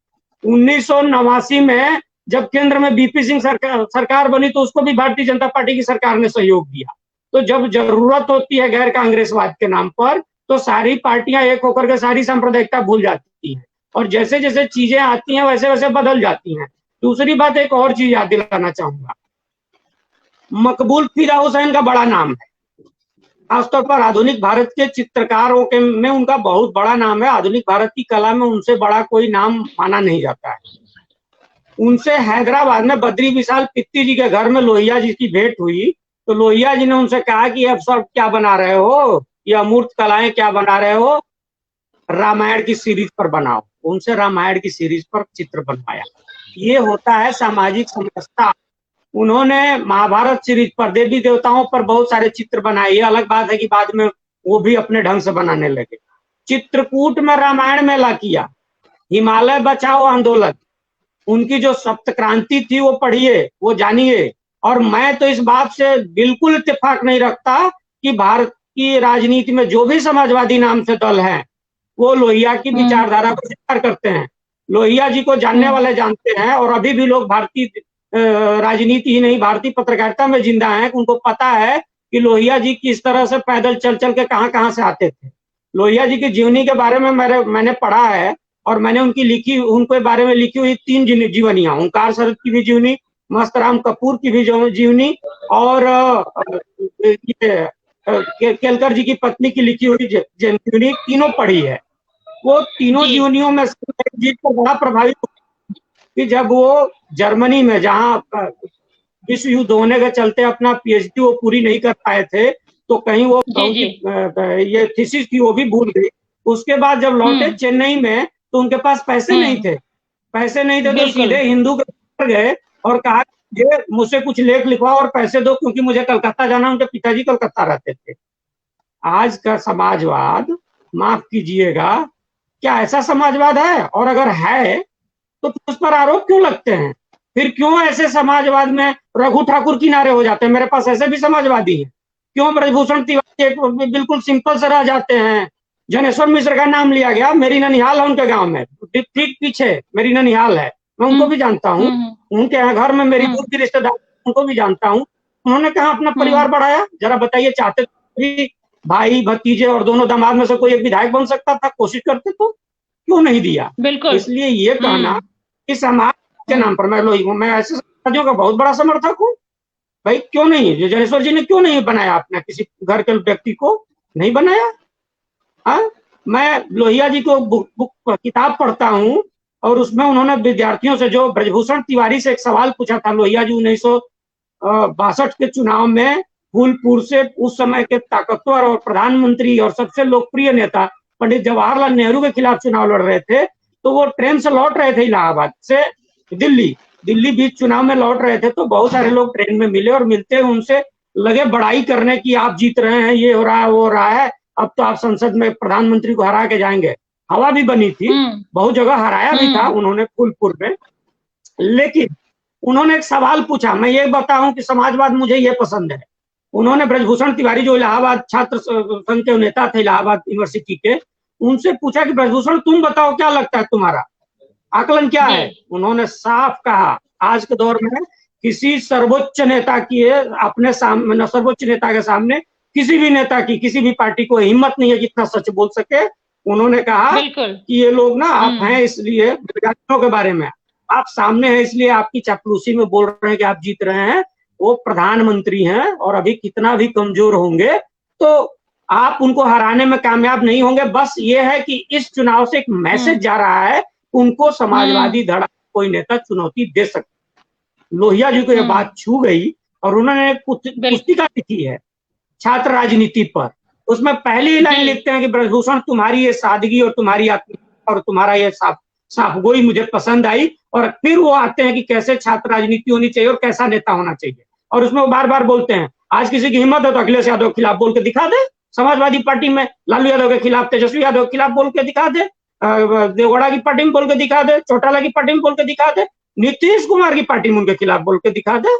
1989 में जब केंद्र में बीपी सिंह सरकार बनी तो उसको भी भारतीय जनता पार्टी की सरकार ने सहयोग दिया। तो जब जरूरत होती है गैर कांग्रेसवाद के नाम पर, तो सारी पार्टियां एक होकर के सारी सांप्रदायिकता भूल जाती हैं और जैसे जैसे चीजें आती हैं वैसे वैसे बदल जाती हैं। दूसरी बात, एक और चीज याद दिलाना चाहूंगा, मकबूल फीदा हुसैन का बड़ा नाम है, खासतौर पर आधुनिक भारत के चित्रकारों के में उनका बहुत बड़ा नाम है। आधुनिक भारत की कला में उनसे बड़ा कोई नाम माना नहीं जाता है। उनसे हैदराबाद में बद्री विशाल पित्ती जी के घर में लोहिया जी की भेंट हुई, तो लोहिया जी ने उनसे कहा कि अब सब क्या बना रहे हो, ये अमूर्त कलाएं क्या बना रहे हो, रामायण की सीरीज पर बनाओ। उनसे रामायण की सीरीज पर चित्र बनवाया। ये होता है सामाजिक समरसता। उन्होंने महाभारत सीरीज पर, देवी देवताओं पर बहुत सारे चित्र बनाए। ये अलग बात है कि बाद में वो भी अपने ढंग से बनाने लगे। चित्रकूट में रामायण मेला किया, हिमालय बचाओ आंदोलन, उनकी जो सप्त क्रांति थी वो पढ़िए, वो जानिए। और मैं तो इस बात से बिल्कुल इत्तेफाक नहीं रखता कि भारत की राजनीति में जो भी समाजवादी नाम से दल है वो लोहिया की विचारधारा को स्वीकार करते हैं। लोहिया जी को जानने वाले जानते हैं और अभी भी लोग भारतीय राजनीति ही नहीं, भारतीय पत्रकारिता में जिंदा हैं, उनको पता है कि लोहिया जी किस तरह से पैदल चल चल के कहां कहां से आते थे। लोहिया जी की जीवनी के बारे में मैंने पढ़ा है और मैंने उनके बारे में लिखी हुई 3 जीवनियां, ओंकार शरद की भी जीवनी, मस्तराम कपूर की भी जीवनी और केलकर जी की पत्नी की लिखी हुई जीवनी, तीनों पढ़ी है। वो तीनों जीवनियों में जीत को बड़ा प्रभावित कि जब वो जर्मनी में, जहां विश्व युद्ध होने के चलते अपना पीएचडी वो पूरी नहीं कर पाए थे, तो कहीं वो ये थीसिस थी वो भी भूल गई। उसके बाद जब लौटे चेन्नई में तो उनके पास पैसे नहीं थे तो सीधे हिंदू के घर गए और कहा ये मुझसे कुछ लेख लिखवाओ और पैसे दो क्योंकि मुझे कलकत्ता जाना। उनके पिताजी कलकत्ता रहते थे। आज का समाजवाद, माफ कीजिएगा, क्या ऐसा समाजवाद है? और अगर है तो उस पर आरोप क्यों लगते हैं? फिर क्यों ऐसे समाजवाद में रघु ठाकुर किनारे हो जाते हैं? मेरे पास ऐसे भी समाजवादी हैं। क्यों ब्रजभूषण तिवारी बिल्कुल सिंपल से रह जाते हैं? जनेश्वर मिश्र का नाम लिया गया, मेरी ननिहाल है उनके गांव में, ठीक पीछे मेरी ननिहाल है, मैं उनको भी जानता हूँ। उनके यहाँ घर में मेरी दूर की रिश्तेदार, उनको भी जानता हूँ। उन्होंने कहा अपना परिवार बढ़ाया? जरा बताइए, चाहते भी भाई भतीजे और दोनों दामाद में से कोई एक विधायक बन सकता था, कोशिश करते तो क्यों नहीं दिया? बिल्कुल। इसलिए ये कहना कि समाज के नाम पर मैं ऐसे समाजों का बहुत बड़ा समर्थक हूँ। भाई क्यों नहीं, जनेश्वर जी ने क्यों नहीं बनाया अपना किसी घर के व्यक्ति को? नहीं बनाया। हाँ, मैं लोहिया जी को किताब पढ़ता हूँ और उसमें उन्होंने विद्यार्थियों से, जो ब्रजभूषण तिवारी से एक सवाल पूछा था लोहिया जी 1962 के चुनाव में, फूलपुर से उस समय के ताकतवर और प्रधानमंत्री और सबसे लोकप्रिय नेता पंडित जवाहरलाल नेहरू के खिलाफ चुनाव लड़ रहे थे। तो वो ट्रेन से लौट रहे थे इलाहाबाद से दिल्ली बीच चुनाव में लौट रहे थे, तो बहुत सारे लोग ट्रेन में मिले और मिलते उनसे लगे बड़ाई करने की, आप जीत रहे हैं, ये हो रहा है, वो हो रहा है, अब तो आप संसद में प्रधानमंत्री को हरा के जाएंगे। हवा भी बनी थी, बहुत जगह हराया भी था उन्होंने फूलपुर में। लेकिन उन्होंने एक सवाल पूछा, मैं ये बताऊं कि समाजवाद मुझे ये पसंद है। उन्होंने ब्रजभूषण तिवारी, जो इलाहाबाद छात्र संघ के नेता थे इलाहाबाद यूनिवर्सिटी के, उनसे पूछा कि ब्रजभूषण तुम बताओ क्या लगता है, तुम्हारा आकलन क्या है? उन्होंने साफ कहा, आज के दौर में किसी सर्वोच्च नेता की अपने सामने, सर्वोच्च नेता के सामने किसी भी नेता की, किसी भी पार्टी को हिम्मत नहीं है जितना सच बोल सके। उन्होंने कहा कि ये लोग ना, आप हैं इसलिए विद्यार्थियों के बारे में, आप सामने हैं इसलिए आपकी चापलूसी में बोल रहे हैं कि आप जीत रहे हैं। वो प्रधानमंत्री हैं और अभी कितना भी कमजोर होंगे तो आप उनको हराने में कामयाब नहीं होंगे। बस ये है कि इस चुनाव से एक मैसेज जा रहा है, उनको समाजवादी धड़ा कोई नेता चुनौती दे सकता। लोहिया जी को यह बात छू गई और उन्होंने पुस्तिका लिखी है छात्र राजनीति पर। उसमें पहली लाइन लिखते हैं कि ब्रजभूषण, तुम्हारी ये सादगी और तुम्हारी आत्मीयता और तुम्हारा ये साफगोई मुझे पसंद आई। और फिर वो आते हैं कि कैसे छात्र राजनीति होनी चाहिए और कैसा नेता होना चाहिए। और उसमें वो बार बार बोलते हैं, आज किसी की हिम्मत है तो अखिलेश यादव के खिलाफ बोल के दिखा दे, समाजवादी पार्टी में लालू यादव के खिलाफ, तेजस्वी यादव के खिलाफ बोल के दिखा दे, देवगौड़ा की पार्टी में बोल के दिखा दे, चौटाला की पार्टी में बोल के दिखा दे, नीतीश कुमार की पार्टी में उनके खिलाफ बोल के दिखा दे।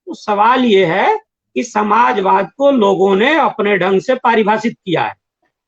तो सवाल ये है कि समाजवाद को लोगों ने अपने ढंग से परिभाषित किया है।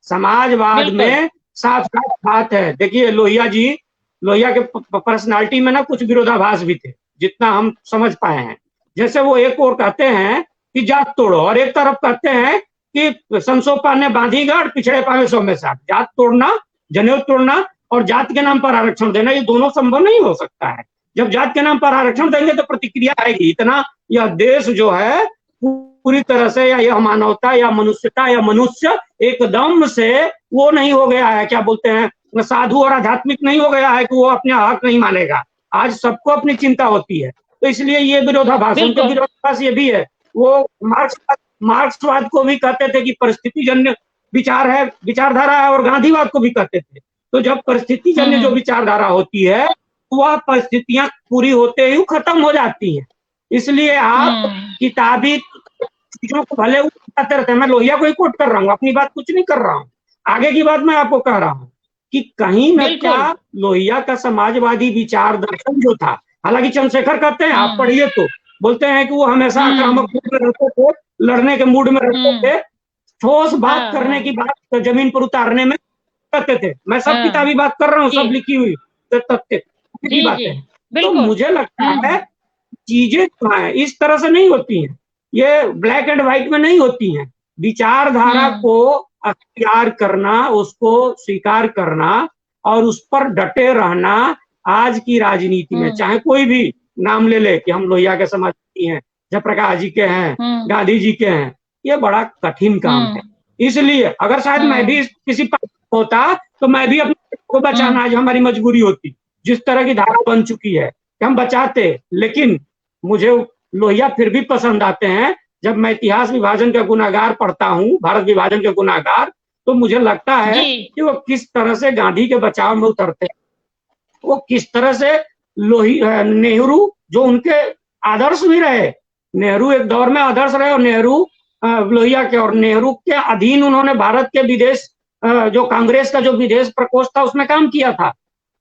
समाजवाद में साफ साफ बात है। देखिए लोहिया के पर्सनालिटी में ना कुछ विरोधाभास भी थे, जितना हम समझ पाए हैं। जैसे वो एक और कहते हैं कि जात तोड़ो, और एक तरफ कहते हैं कि संसोपा ने बांधी गाड़, पिछड़े पावे 100 में 60। जात तोड़ना, जनेऊ तोड़ना और जात के नाम पर आरक्षण देना, ये दोनों संभव नहीं हो सकता है। जब जात के नाम पर आरक्षण देंगे तो प्रतिक्रिया आएगी। इतना यह देश जो है पूरी तरह से, या यह मानवता या मनुष्यता या मनुष्य एकदम से वो नहीं हो गया है, क्या बोलते हैं, साधु और आध्यात्मिक नहीं हो गया है कि वो अपने हक नहीं मानेगा। आज सबको अपनी चिंता होती है। तो इसलिए ये विरोधाभास, उनके विरोधाभास ये भी है। वो मार्क्सवाद को भी कहते थे कि परिस्थिति जन्य विचार है, विचारधारा है, और गांधीवाद को भी कहते थे। तो जब परिस्थिति जन्य जो विचारधारा होती है, वह परिस्थितियां पूरी होते ही खत्म हो जाती हैं। इसलिए आप किताबी चीजों को भले उठाते रहते हैं। मैं लोहिया को ही कोट कर रहा हूँ, अपनी बात कुछ नहीं कर रहा हूँ। आगे की बात मैं आपको कह रहा हूँ कि कहीं न क्या लोहिया का समाजवादी विचार दर्शन जो था, हालांकि चंद्रशेखर कहते हैं, आप पढ़िए तो बोलते हैं कि वो हमेशा आक्रामक मूड में रहते थे, लड़ने के मूड में रहते थे, ठोस बात करने की बात तो जमीन पर उतारने में करते थे। मैं सब किताबी बात कर रहा हूँ, सब लिखी हुई तथ्य की बातें। तो मुझे लगता है चीजें जो है इस तरह से नहीं होती हैं, ये ब्लैक एंड व्हाइट में नहीं होती हैं। विचारधारा को अख्तियार करना, उसको स्वीकार करना और उस पर डटे रहना आज की राजनीति में, चाहे कोई भी नाम ले ले कि हम लोहिया के समाजवादी हैं, जयप्रकाश जी के हैं, गांधी जी के हैं, ये बड़ा कठिन काम है। इसलिए अगर शायद मैं भी किसी पार्टी होता तो मैं भी अपने को बचाना आज हमारी मजबूरी होती। जिस तरह की धारा बन चुकी है कि हम बचाते, लेकिन मुझे लोहिया फिर भी पसंद आते हैं। जब मैं इतिहास विभाजन के गुनाहगार पढ़ता हूँ, भारत विभाजन के गुनाहगार, तो मुझे लगता है कि वो किस तरह से गांधी के बचाव में उतरते हैं, वो किस तरह से नेहरू जो उनके आदर्श भी रहे, नेहरू एक दौर में आदर्श रहे, और नेहरू लोहिया के, और नेहरू के अधीन उन्होंने भारत के विदेश जो कांग्रेस का जो विदेश प्रकोष्ठ था उसमें काम किया था।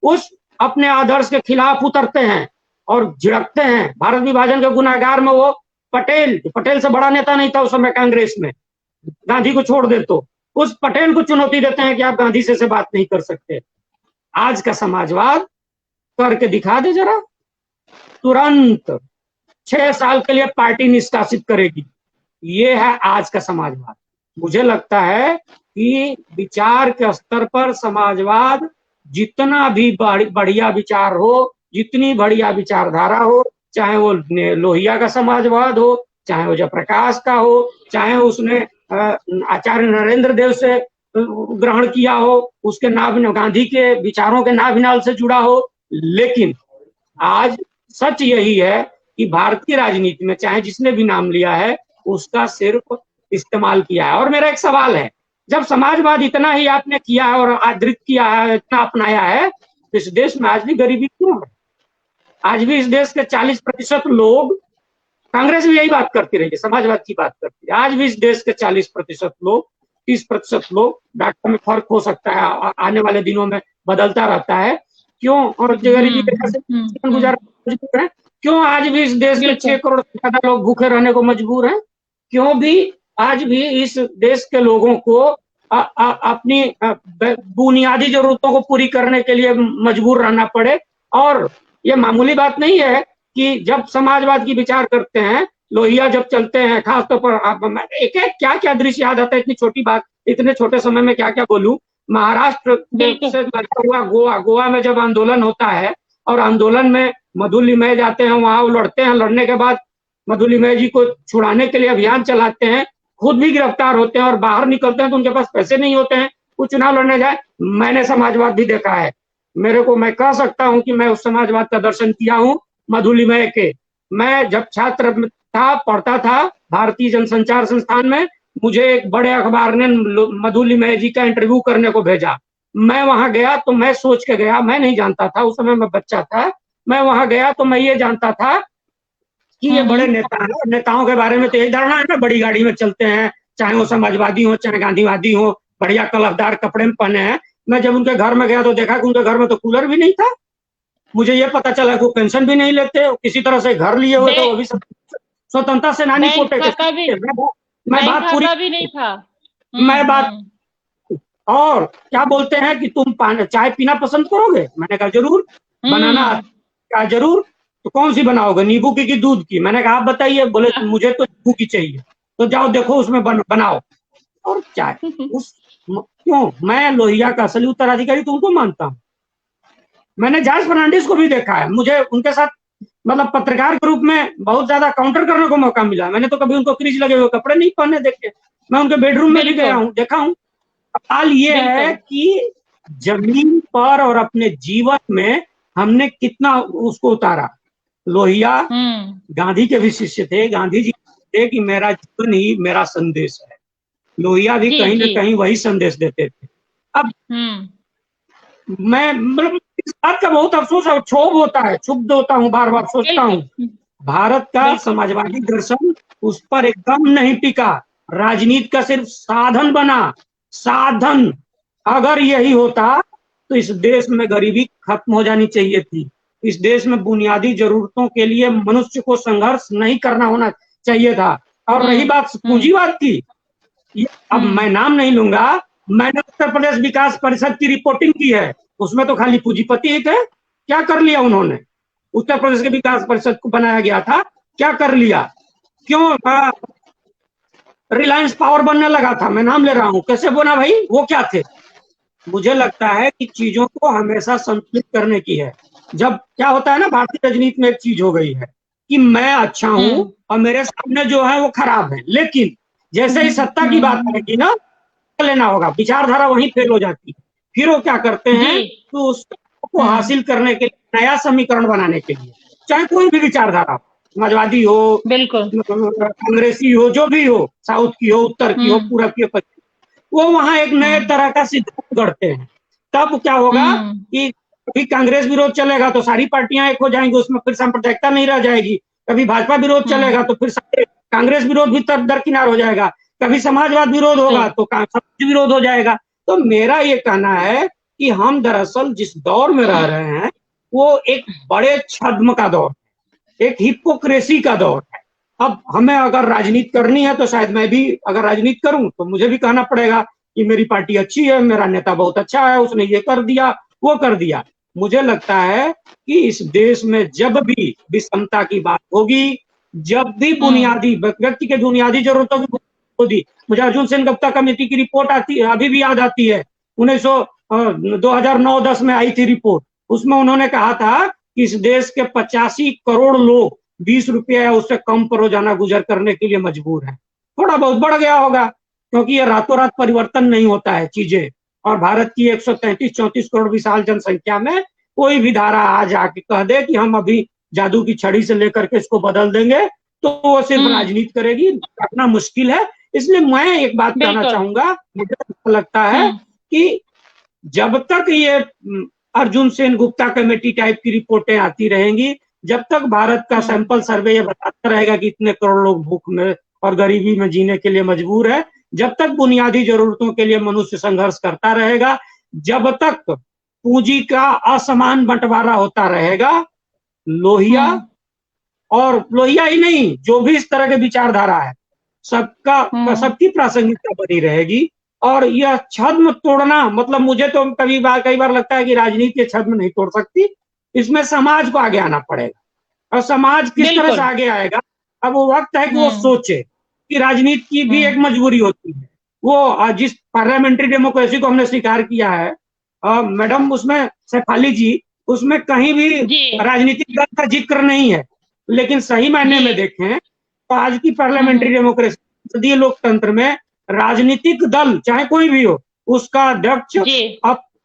उस अपने आदर्श के खिलाफ उतरते हैं और झिड़कते हैं। भारत विभाजन के गुनाहगार में वो पटेल से बड़ा नेता नहीं था उस समय कांग्रेस में, गांधी को छोड़ दे तो उस पटेल को चुनौती देते हैं कि आप गांधी से बात नहीं कर सकते। आज का समाजवाद करके दिखा दे जरा, तुरंत 6 साल के लिए पार्टी निष्कासित करेगी। ये है आज का समाजवाद। मुझे लगता है कि विचार के स्तर पर समाजवाद जितना भी बढ़िया विचार हो, जितनी बढ़िया विचारधारा हो, चाहे वो लोहिया का समाजवाद हो, चाहे वो जयप्रकाश का हो, चाहे उसने आचार्य नरेंद्र देव से ग्रहण किया हो, उसके गांधी के विचारों के नाभिनाल से जुड़ा हो, लेकिन आज सच यही है कि भारतीय राजनीति में चाहे जिसने भी नाम लिया है उसका सिर्फ इस्तेमाल किया है। और मेरा एक सवाल है, जब समाजवाद इतना ही आपने किया है और आदृत किया है, इतना अपनाया है, तो इस देश में आज भी गरीबी क्यों है? आज भी इस देश के 40% लोग, कांग्रेस भी यही बात करती रही है, समाजवाद की बात करती है, आज भी इस देश के 40% लोग, 30% लोग, डाटा में फर्क हो सकता है, आने वाले दिनों में बदलता रहता है, क्यों, और गरीबी की वजह से जीवन गुजारने मजबूर है, क्यों आज भी इस देश के 6 करोड़ से ज्यादा लोग भूखे रहने को मजबूर हैं, क्यों भी आज भी इस देश के लोगों को अपनी बुनियादी जरूरतों को पूरी करने के लिए मजबूर रहना पड़े। और ये मामूली बात नहीं है कि जब समाजवाद की विचार करते हैं, लोहिया जब चलते हैं, खासतौर पर एक क्या क्या दृश्य याद आता है, इतनी छोटी बात, इतने छोटे समय में क्या क्या बोलूं। महाराष्ट्र से हुआ गोवा में जब आंदोलन होता है और आंदोलन में मधुलिमय जाते हैं, वहां वो लड़ते हैं, लड़ने के बाद मधुलिमय जी को छुड़ाने के लिए अभियान चलाते हैं, खुद भी गिरफ्तार होते हैं और बाहर निकलते हैं तो उनके पास पैसे नहीं होते हैं वो चुनाव लड़ने जाए। मैंने समाजवाद भी देखा है, मैं कह सकता हूं कि मैं उस समाजवाद का दर्शन किया हूं मधुलिमय के। मैं जब छात्र था, पढ़ता था भारतीय जनसंचार संस्थान में, मुझे एक बड़े अखबार ने मधुलिमय जी का इंटरव्यू करने को भेजा। मैं वहां गया तो मैं सोच के गया, मैं नहीं जानता था, उस समय मैं बच्चा था, मैं वहां गया तो मैं ये जानता था कि ये बड़े नेता हैं, नेताओं के बारे में तो यही धारणा है ना, बड़ी गाड़ी में चलते हैं, चाहे वो समाजवादी हो चाहे गांधीवादी हो, बढ़िया कलफदार कपड़े में पहने हैं। मैं जब उनके घर में गया तो देखा कि उनके घर में तो कूलर भी नहीं था। मुझे ये पता चला कि वो पेंशन भी नहीं लेते, किसी तरह से घर लिए हुए, तो वो भी स्वतंत्रता सेनानी कोटे के। मैं बात पूरी भी नहीं था। मैं बात और क्या बोलते हैं कि तुम चाय पीना पसंद करोगे? मैंने कहा जरूर। बनाना क्या? जरूर। तो कौन सी बनाओगे, नींबू की कि दूध की? मैंने कहा आप बताइए। बोले मुझे तो नींबू की चाहिए। तो जाओ देखो उसमें बनाओ और चाय। क्यों? मैं लोहिया का असली उत्तराधिकारी तो उनको मानता हूँ। मैंने जॉर्ज फर्नांडिस को भी देखा है, मुझे उनके साथ मतलब पत्रकार के रूप में बहुत ज्यादा काउंटर करने को मौका मिला। मैंने तो कभी उनको क्रीज लगे हुए कपड़े नहीं पहने देखे। मैं उनके बेडरूम में भी गया हूँ, देखा हूँ। सवाल ये है कि जमीन पर और अपने जीवन में हमने कितना उसको उतारा। लोहिया गांधी के भी शिष्य थे, गांधी जी थे कि मेरा जीवन ही मेरा संदेश है। लोहिया भी कहीं ना कहीं वही संदेश देते थे। अब मैं मतलब इस बात का बहुत अफसोस और क्षोभ होता है, क्षुब्ध होता हूँ, बार बार सोचता हूँ भारत का समाजवादी दर्शन उस पर एकदम नहीं टिका, राजनीति का सिर्फ साधन बना। साधन अगर यही होता तो इस देश में गरीबी खत्म हो जानी चाहिए थी। इस देश में बुनियादी जरूरतों के लिए मनुष्य को संघर्ष नहीं करना होना चाहिए था। और रही बात पूंजीवाद की, अब मैं नाम नहीं लूंगा, मैंने उत्तर प्रदेश विकास परिषद की रिपोर्टिंग की है, उसमें तो खाली पूंजीपति ही थे। क्या कर लिया उन्होंने? उत्तर प्रदेश के विकास परिषद को बनाया गया था, क्या कर लिया? क्यों रिलायंस पावर बनने लगा था, मैं नाम ले रहा हूं, कैसे बना भाई? वो क्या थे? मुझे लगता है कि चीजों को हमेशा संतुलित करने की है। जब क्या होता है ना, भारतीय राजनीति में एक चीज हो गई है कि मैं अच्छा हूं और मेरे सामने जो है वो खराब है, लेकिन जैसे ही सत्ता की बात आएगी ना, लेना होगा, विचारधारा वहीं फेल हो जाती है। फिर वो क्या करते हैं तो उसको हासिल करने के लिए नया समीकरण बनाने के लिए, चाहे कोई भी विचारधारा, समाजवादी हो, बिल्कुल कांग्रेसी हो, जो भी हो, साउथ की हो, उत्तर की हो, पूरब की हो, वो वहां एक नए तरह का सिद्धांत गढ़ते हैं। तब क्या होगा कि कभी कांग्रेस विरोध चलेगा तो सारी पार्टियां एक हो जाएंगी, उसमें फिर सांप्रदायिकता नहीं रह जाएगी। कभी भाजपा विरोध चलेगा तो फिर कांग्रेस विरोध भी दरकिनार हो जाएगा। कभी समाजवाद विरोध होगा तो समाज विरोध हो जाएगा। तो मेरा ये कहना है कि हम दरअसल जिस दौर में रह रहे हैं वो एक बड़े छद्म का दौर है, एक हिपोक्रेसी का दौर है। अब हमें अगर राजनीति करनी है तो शायद मैं भी अगर राजनीति करूं तो मुझे भी कहना पड़ेगा कि मेरी पार्टी अच्छी है, मेरा नेता बहुत अच्छा है, उसने ये कर दिया वो कर दिया। मुझे लगता है कि इस देश में जब भी विषमता की बात होगी, जब भी बुनियादी व्यक्ति के बुनियादी जरूरतों की होगी, मुझे अर्जुन सेन गुप्ता कमेटी की रिपोर्ट आती है, अभी भी याद आती है, 2009-10 में आई थी रिपोर्ट। उसमें उन्होंने कहा था कि इस देश के 85 करोड़ लोग 20 रुपये या उससे कम पर रोजाना गुजर करने के लिए मजबूर है। थोड़ा बहुत बढ़ गया होगा क्योंकि ये रातों रात परिवर्तन नहीं होता है चीजें। और भारत की 133-34 करोड़ विशाल जनसंख्या में कोई भी धारा आज आके कह दे कि हम अभी जादू की छड़ी से लेकर के इसको बदल देंगे तो वो सिर्फ राजनीति करेगी, करना मुश्किल है। इसलिए मैं एक बात कहना चाहूंगा, मुझे लगता है कि जब तक ये अर्जुन सेन गुप्ता कमेटी टाइप की रिपोर्टें आती रहेंगी, जब तक भारत का सैंपल सर्वे ये बताता रहेगा कि इतने करोड़ लोग भूख में और गरीबी में जीने के लिए मजबूर है, जब तक बुनियादी जरूरतों के लिए मनुष्य संघर्ष करता रहेगा, जब तक पूंजी का असमान बंटवारा होता रहेगा, लोहिया और लोहिया ही नहीं, जो भी इस तरह के विचारधारा है, सबकी प्रासंगिकता बनी रहेगी। और यह छद्म तोड़ना, मतलब मुझे तो कई बार लगता है कि राजनीति ये छद्म नहीं तोड़ सकती, इसमें समाज को आगे आना पड़ेगा। और समाज किस तरह से आगे आएगा, अब वो वक्त है कि वो सोचे कि राजनीति की भी एक मजबूरी होती है। वो जिस पार्लियामेंट्री डेमोक्रेसी को हमने स्वीकार किया है मैडम, उसमें शेफाली जी, उसमें कहीं भी राजनीतिक दल का जिक्र नहीं है, लेकिन सही मायने में देखें तो आज की पार्लियामेंट्री डेमोक्रेसी संसदीय लोकतंत्र में राजनीतिक दल चाहे कोई भी हो, उसका अध्यक्ष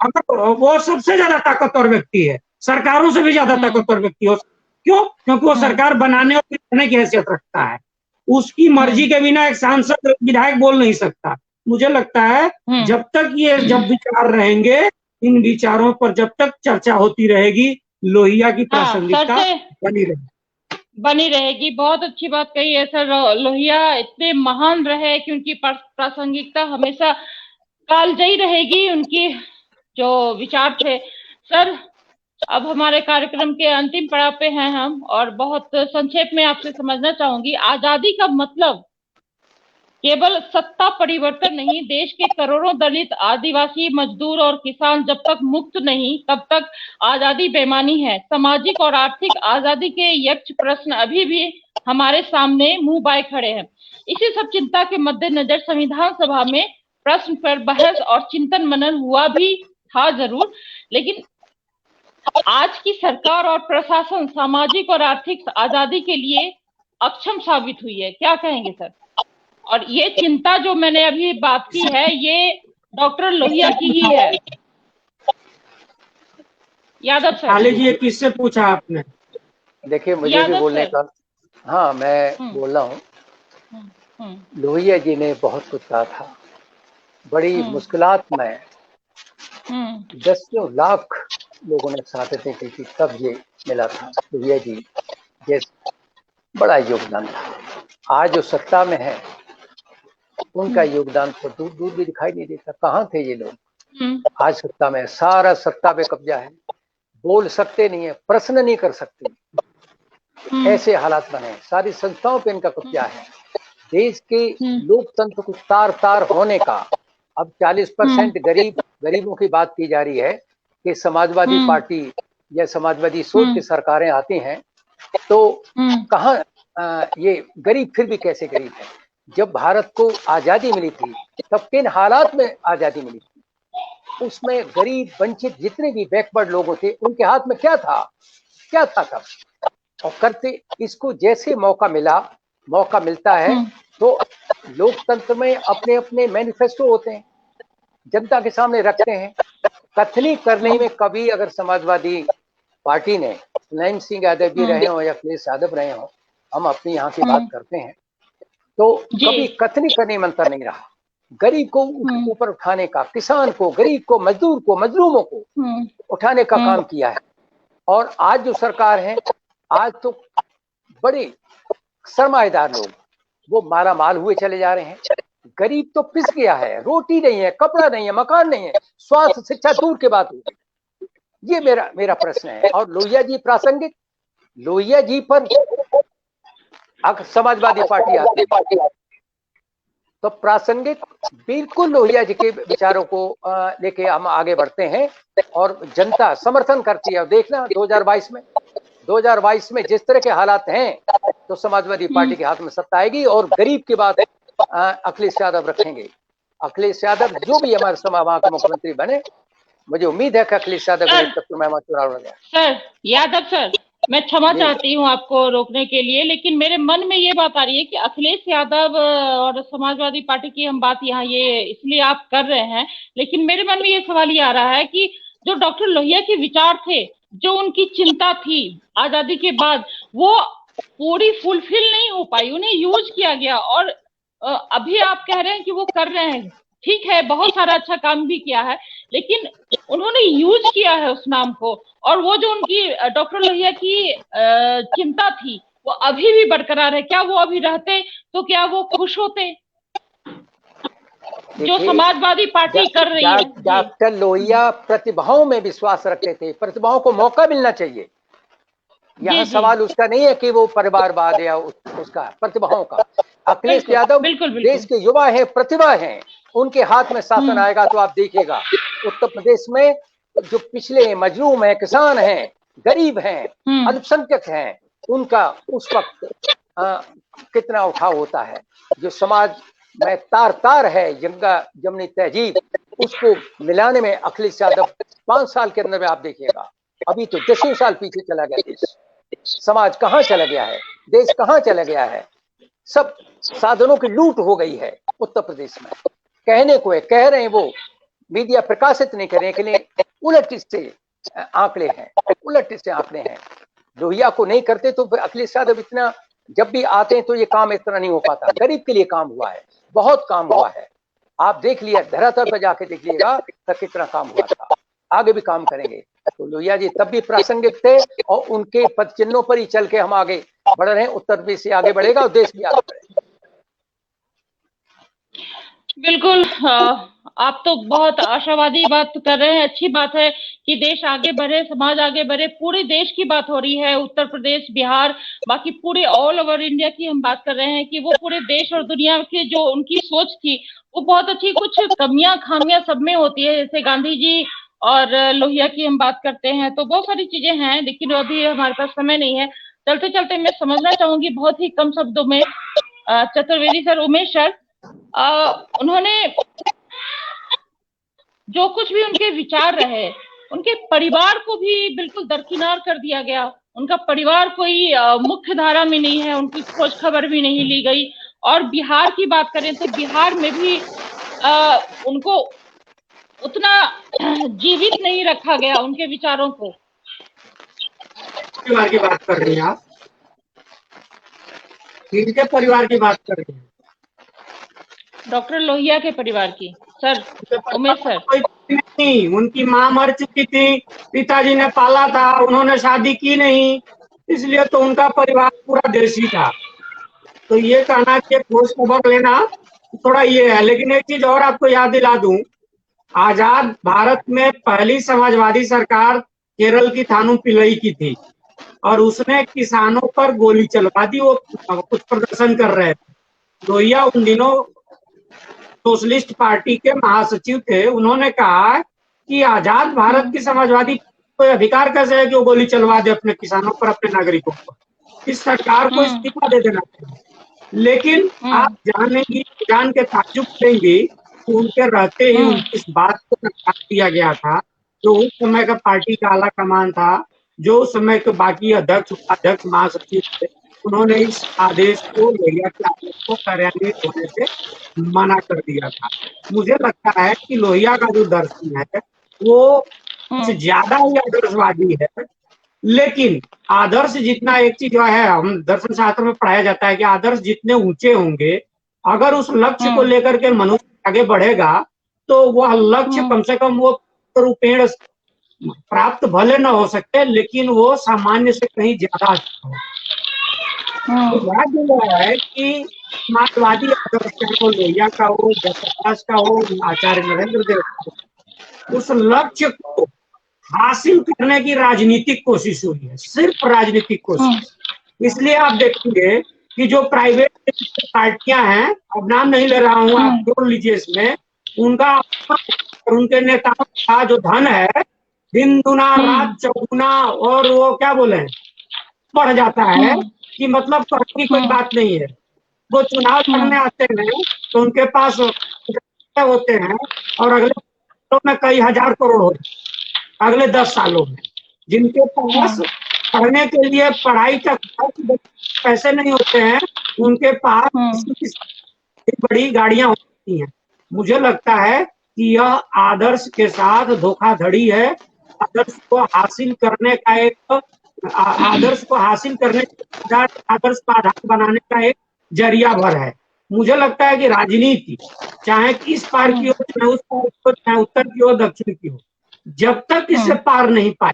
अगर वो सबसे ज्यादा ताकतवर व्यक्ति है, सरकारों से भी ज्यादा ताकतवर व्यक्ति हो। क्यों? क्योंकि वो सरकार बनाने और करने की हैसियत रखता है। उसकी मर्जी के बिना एक सांसद विधायक बोल नहीं सकता। मुझे लगता है जब तक ये विचार रहेंगे, इन विचारों पर जब तक चर्चा होती रहेगी, लोहिया की प्रासंगिकता बनी रहेगी। बहुत अच्छी बात कही है सर। लोहिया इतने महान रहे कि उनकी प्रासंगिकता हमेशा कालजयी रहेगी, उनकी जो विचार थे। सर, अब हमारे कार्यक्रम के अंतिम पड़ाव पे हैं हम, और बहुत संक्षेप में आपसे समझना चाहूंगी, आजादी का मतलब केवल सत्ता परिवर्तन नहीं, देश के करोड़ों दलित, आदिवासी, मजदूर और किसान जब तक मुक्त नहीं, तब तक आजादी बेमानी है। सामाजिक और आर्थिक आजादी के यक्ष प्रश्न अभी भी हमारे सामने मुंह बाए खड़े हैं। इसी सब चिंता के मद्देनजर संविधान सभा में प्रश्न पर बहस और चिंतन मनन हुआ भी था जरूर, लेकिन आज की सरकार और प्रशासन सामाजिक और आर्थिक आजादी के लिए अक्षम साबित हुई है। क्या कहेंगे सर? और ये चिंता जो मैंने अभी बात की है, ये डॉक्टर लोहिया की ही है। यादव सर। खाली जी, किससे पूछा आपने? देखिए, मुझे भी बोलने का, हाँ मैं बोल रहा हूँ। लोहिया जी ने बहुत कुछ कहा था, बड़ी मुश्किलात में 10 लाख लोगों ने शहादतें की थी, तब ये मिला था। लोहिया जी जैसे बड़ा योगदान था। आज जो सत्ता में है, उनका योगदान तो दूर दूर भी दिखाई नहीं देता। कहाँ थे ये लोग? आज सत्ता में, सारा सत्ता पे कब्जा है, बोल सकते नहीं है, प्रश्न नहीं कर सकते, ऐसे हालात बने। सारी संस्थाओं पे इनका कब्जा है। देश के लोकतंत्र को तार तार होने का, अब 40% गरीबों की बात की जा रही है कि समाजवादी पार्टी या समाजवादी सोच की सरकारें आती हैं, तो कहाँ ये गरीब फिर भी कैसे गरीब है? जब भारत को आजादी मिली थी, तब किन हालात में आजादी मिली थी? उसमें गरीब, वंचित, जितने भी बैकवर्ड लोग थे, उनके हाथ में क्या था? क्या था तब? और करते इसको जैसे मौका मिलता है, तो लोकतंत्र में अपने अपने मैनिफेस्टो होते हैं, जनता के सामने रखते हैं। कथनी करने में कभी अगर समाजवादी पार्टी ने, मुलायम सिंह यादव भी रहे हो या अखिलेश यादव रहे हो, हम अपनी यहाँ की बात करते हैं, तो कभी कथनी करने में अंतर नहीं रहा। गरीब को ऊपर उठाने का, किसान को, गरीब को, मजदूर को, मजलूमों को उठाने का काम किया है। और आज जो सरकार है, आज तो बड़े सरमाएदार लोग वो माला माल हुए चले जा रहे हैं। गरीब तो पिस गया है, रोटी नहीं है, कपड़ा नहीं है, मकान नहीं है, स्वास्थ्य शिक्षा दूर के बात होगी। ये मेरा प्रश्न है। और लोहिया जी प्रासंगिक, लोहिया जी पर अगर समाजवादी पार्टी आती है तो प्रासंगिक बिल्कुल लोहिया जी के विचारों को लेके हम आगे बढ़ते हैं, और जनता समर्थन करती है। देखना 2022 में जिस तरह के हालात हैं, तो समाजवादी पार्टी के हाथ में सत्ता आएगी, और गरीब की बात अखिलेश यादव रखेंगे। अखिलेश यादव जो भी हमारे वहां के मुख्यमंत्री बने, मुझे उम्मीद है कि अखिलेश यादव सर, यादव सर, मैं क्षमा चाहती हूँ आपको रोकने के लिए, लेकिन मेरे मन में ये बात आ रही है कि अखिलेश यादव और समाजवादी पार्टी की हम बात यहाँ ये इसलिए आप कर रहे हैं, लेकिन मेरे मन में ये सवाल ये आ रहा है कि जो डॉक्टर लोहिया के विचार थे, जो उनकी चिंता थी आजादी के बाद, वो पूरी फुलफिल नहीं हो पाई, उन्हें यूज किया गया। और अभी आप कह रहे हैं कि वो कर रहे हैं, ठीक है, बहुत सारा अच्छा काम भी किया है, लेकिन उन्होंने यूज किया है उस नाम को। और वो जो उनकी डॉक्टर लोहिया की चिंता थी, वो अभी भी बरकरार है। क्या वो अभी रहते तो क्या वो खुश होते? जो समाजवादी पार्टी कर रही है। डॉक्टर लोहिया प्रतिभाओं में विश्वास रखते थे, प्रतिभाओं को मौका मिलना चाहिए। यहाँ सवाल उसका नहीं है कि वो परिवारवाद या उसका, प्रतिभाओं का। अखिलेश यादव देश के युवा है, प्रतिभा है, उनके हाथ में शासन आएगा तो आप देखिएगा उत्तर प्रदेश में जो पिछले मजलूम है, किसान हैं, गरीब हैं, अल्पसंख्यक हैं, उनका उस वक्त कितना उठाव होता है। जो समाज में तार तार है, गंगा जमनी तहजीब, उसको मिलाने में अखिलेश यादव 5 साल के अंदर में आप देखिएगा, अभी तो 10 साल पीछे चला गया देश। समाज कहाँ चला गया है, देश कहाँ चला गया है। सब साधनों की लूट हो गई है उत्तर प्रदेश में। कहने को है, कह रहे हैं वो, मीडिया प्रकाशित नहीं करें के लिए, उलट इससे आंकड़े हैं, उलट इससे आंकड़े हैं। लोहिया को नहीं करते तो अखिलेश यादव इतना, जब भी आते हैं तो ये काम इस तरह नहीं हो पाता। गरीब के लिए काम हुआ है, बहुत काम हुआ है। आप देख लिया, धरातल पर जाके देख लीजिएगा तब कितना काम हुआ था, आगे भी काम करेंगे। तो लोहिया जी तब भी प्रासंगिक थे और उनके पद चिन्हों पर ही चल के हम आगे बढ़ रहे हैं। उत्तर प्रदेश से आगे बढ़ेगा और देश भी आगे बढ़ेगा। बिल्कुल, आप तो बहुत आशावादी बात कर रहे हैं। अच्छी बात है कि देश आगे बढ़े, समाज आगे बढ़े। पूरे देश की बात हो रही है, उत्तर प्रदेश, बिहार, बाकी पूरे ऑल ओवर इंडिया की हम बात कर रहे हैं कि वो पूरे देश और दुनिया की जो उनकी सोच थी वो बहुत अच्छी। कुछ कमियां खामियां सब में होती है, जैसे गांधी जी और लोहिया की हम बात करते हैं तो बहुत सारी चीजें हैं, लेकिन अभी हमारे पास समय नहीं है। चलते चलते मैं समझना चाहूंगी बहुत ही कम शब्दों में, चतुर्वेदी सर, उमेश सर, उन्होंने जो कुछ भी उनके विचार रहे, उनके परिवार को भी बिल्कुल दरकिनार कर दिया गया। उनका परिवार कोई मुख्य धारा में नहीं है, उनकी खोज खबर भी नहीं ली गई। और बिहार की बात करें तो बिहार में भी उनको उतना जीवित नहीं रखा गया, उनके विचारों को। परिवार की बात कर रही हैं आप? किनके परिवार की बात कर रही हैं? डॉक्टर लोहिया के परिवार की सर, उमेश सर। कोई नहीं, उनकी माँ मर चुकी थी, पिताजी ने पाला था, उन्होंने शादी की नहीं, इसलिए तो उनका परिवार पूरा देशी था। तो ये कहना कि खोज खबर लेना थोड़ा ये है। लेकिन एक चीज और आपको याद दिला दूं, आजाद भारत में पहली समाजवादी सरकार केरल की थानू पिल्लई की थी और उसने किसानों पर गोली चलवा दी। वो कुछ प्रदर्शन कर रहे थे। लोहिया उन दिनों सोशलिस्ट पार्टी के महासचिव थे। उन्होंने कहा कि आजाद भारत की समाजवादी कोई अधिकार कैसे है कि वो गोली चलवा दे अपने किसानों पर, अपने नागरिकों पर। इस सरकार को इस्तीफा दे देना चाहिए। लेकिन आप जानेंगी, जान के ताज्जुब करेंगी कि उनके रहते ही इस बात को नकार दिया गया था। जो उस समय का पार्टी का आला कमान था, जो उस समय के बाकी अध्यक्ष, उपाध्यक्ष, महासचिव थे, उन्होंने इस आदेश को, लोहिया के आदेश को कार्यान्वित होने से मना कर दिया था। मुझे लगता है कि लोहिया का जो दर्शन है वो कुछ ज्यादा ही आदर्शवादी है। लेकिन आदर्श जितना, एक चीज जो है हम दर्शन शास्त्र में पढ़ाया जाता है कि आदर्श जितने ऊंचे होंगे, अगर उस लक्ष्य को लेकर के मनुष्य आगे बढ़ेगा तो वह लक्ष्य कम से कम वो रूपेण प्राप्त भले न हो सकते, लेकिन वो सामान्य से कहीं ज्यादा अच्छा हो। तो याद हुआ है कि समाजवादी आदर्श हो, लोहिया का हो, जयप्रकाश का हो, आचार्य नरेंद्र देव का हो, उस लक्ष्य को हासिल करने की राजनीतिक कोशिश हुई है, सिर्फ राजनीतिक कोशिश। इसलिए आप देखेंगे कि जो प्राइवेट पार्टियां हैं, अब नाम नहीं ले रहा हूं, आप जोड़ लीजिए इसमें, उनका और उनके नेताओं का जो धन है, दिन दुना रात चौगुना, और वो क्या बोले बढ़ जाता है कि मतलब कहने की कोई बात नहीं है। वो चुनाव करने आते हैं तो उनके पास होते हैं और अगले सालों में कई हजार करोड़ हो, अगले 10 सालों में। जिनके पास पढ़ने के लिए, पढ़ाई तक पैसे नहीं होते हैं, उनके पास बड़ी गाड़ियां होती हैं। मुझे लगता है कि यह आदर्श के साथ धोखाधड़ी है। आदर्श को हासिल करने का एक, आदर्श को हासिल करने का, आदर्श को आधार बनाने का एक जरिया भर है। मुझे लगता है कि राजनीति चाहे इस पार की हो, चाहे उस पार की हो, चाहे उत्तर की हो, दक्षिण की हो, जब तक इससे पार नहीं पाए,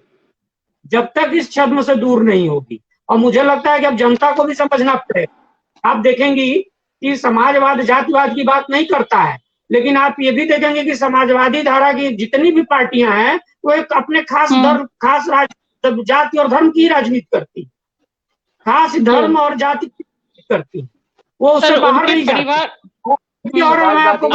जब तक इस छद्म से दूर नहीं होगी। और मुझे लगता है कि अब जनता को भी समझना पड़ेगा। आप देखेंगी कि समाजवाद जातिवाद की बात नहीं करता है, लेकिन आप ये भी देखेंगे कि समाजवादी धारा की जितनी भी पार्टियां हैं वो एक अपने खास धर्म, खास जाति और धर्म की राजनीति करती, खास धर्म और जाति की करती, वो उससे बाहर नहीं जाती। और मैं आपको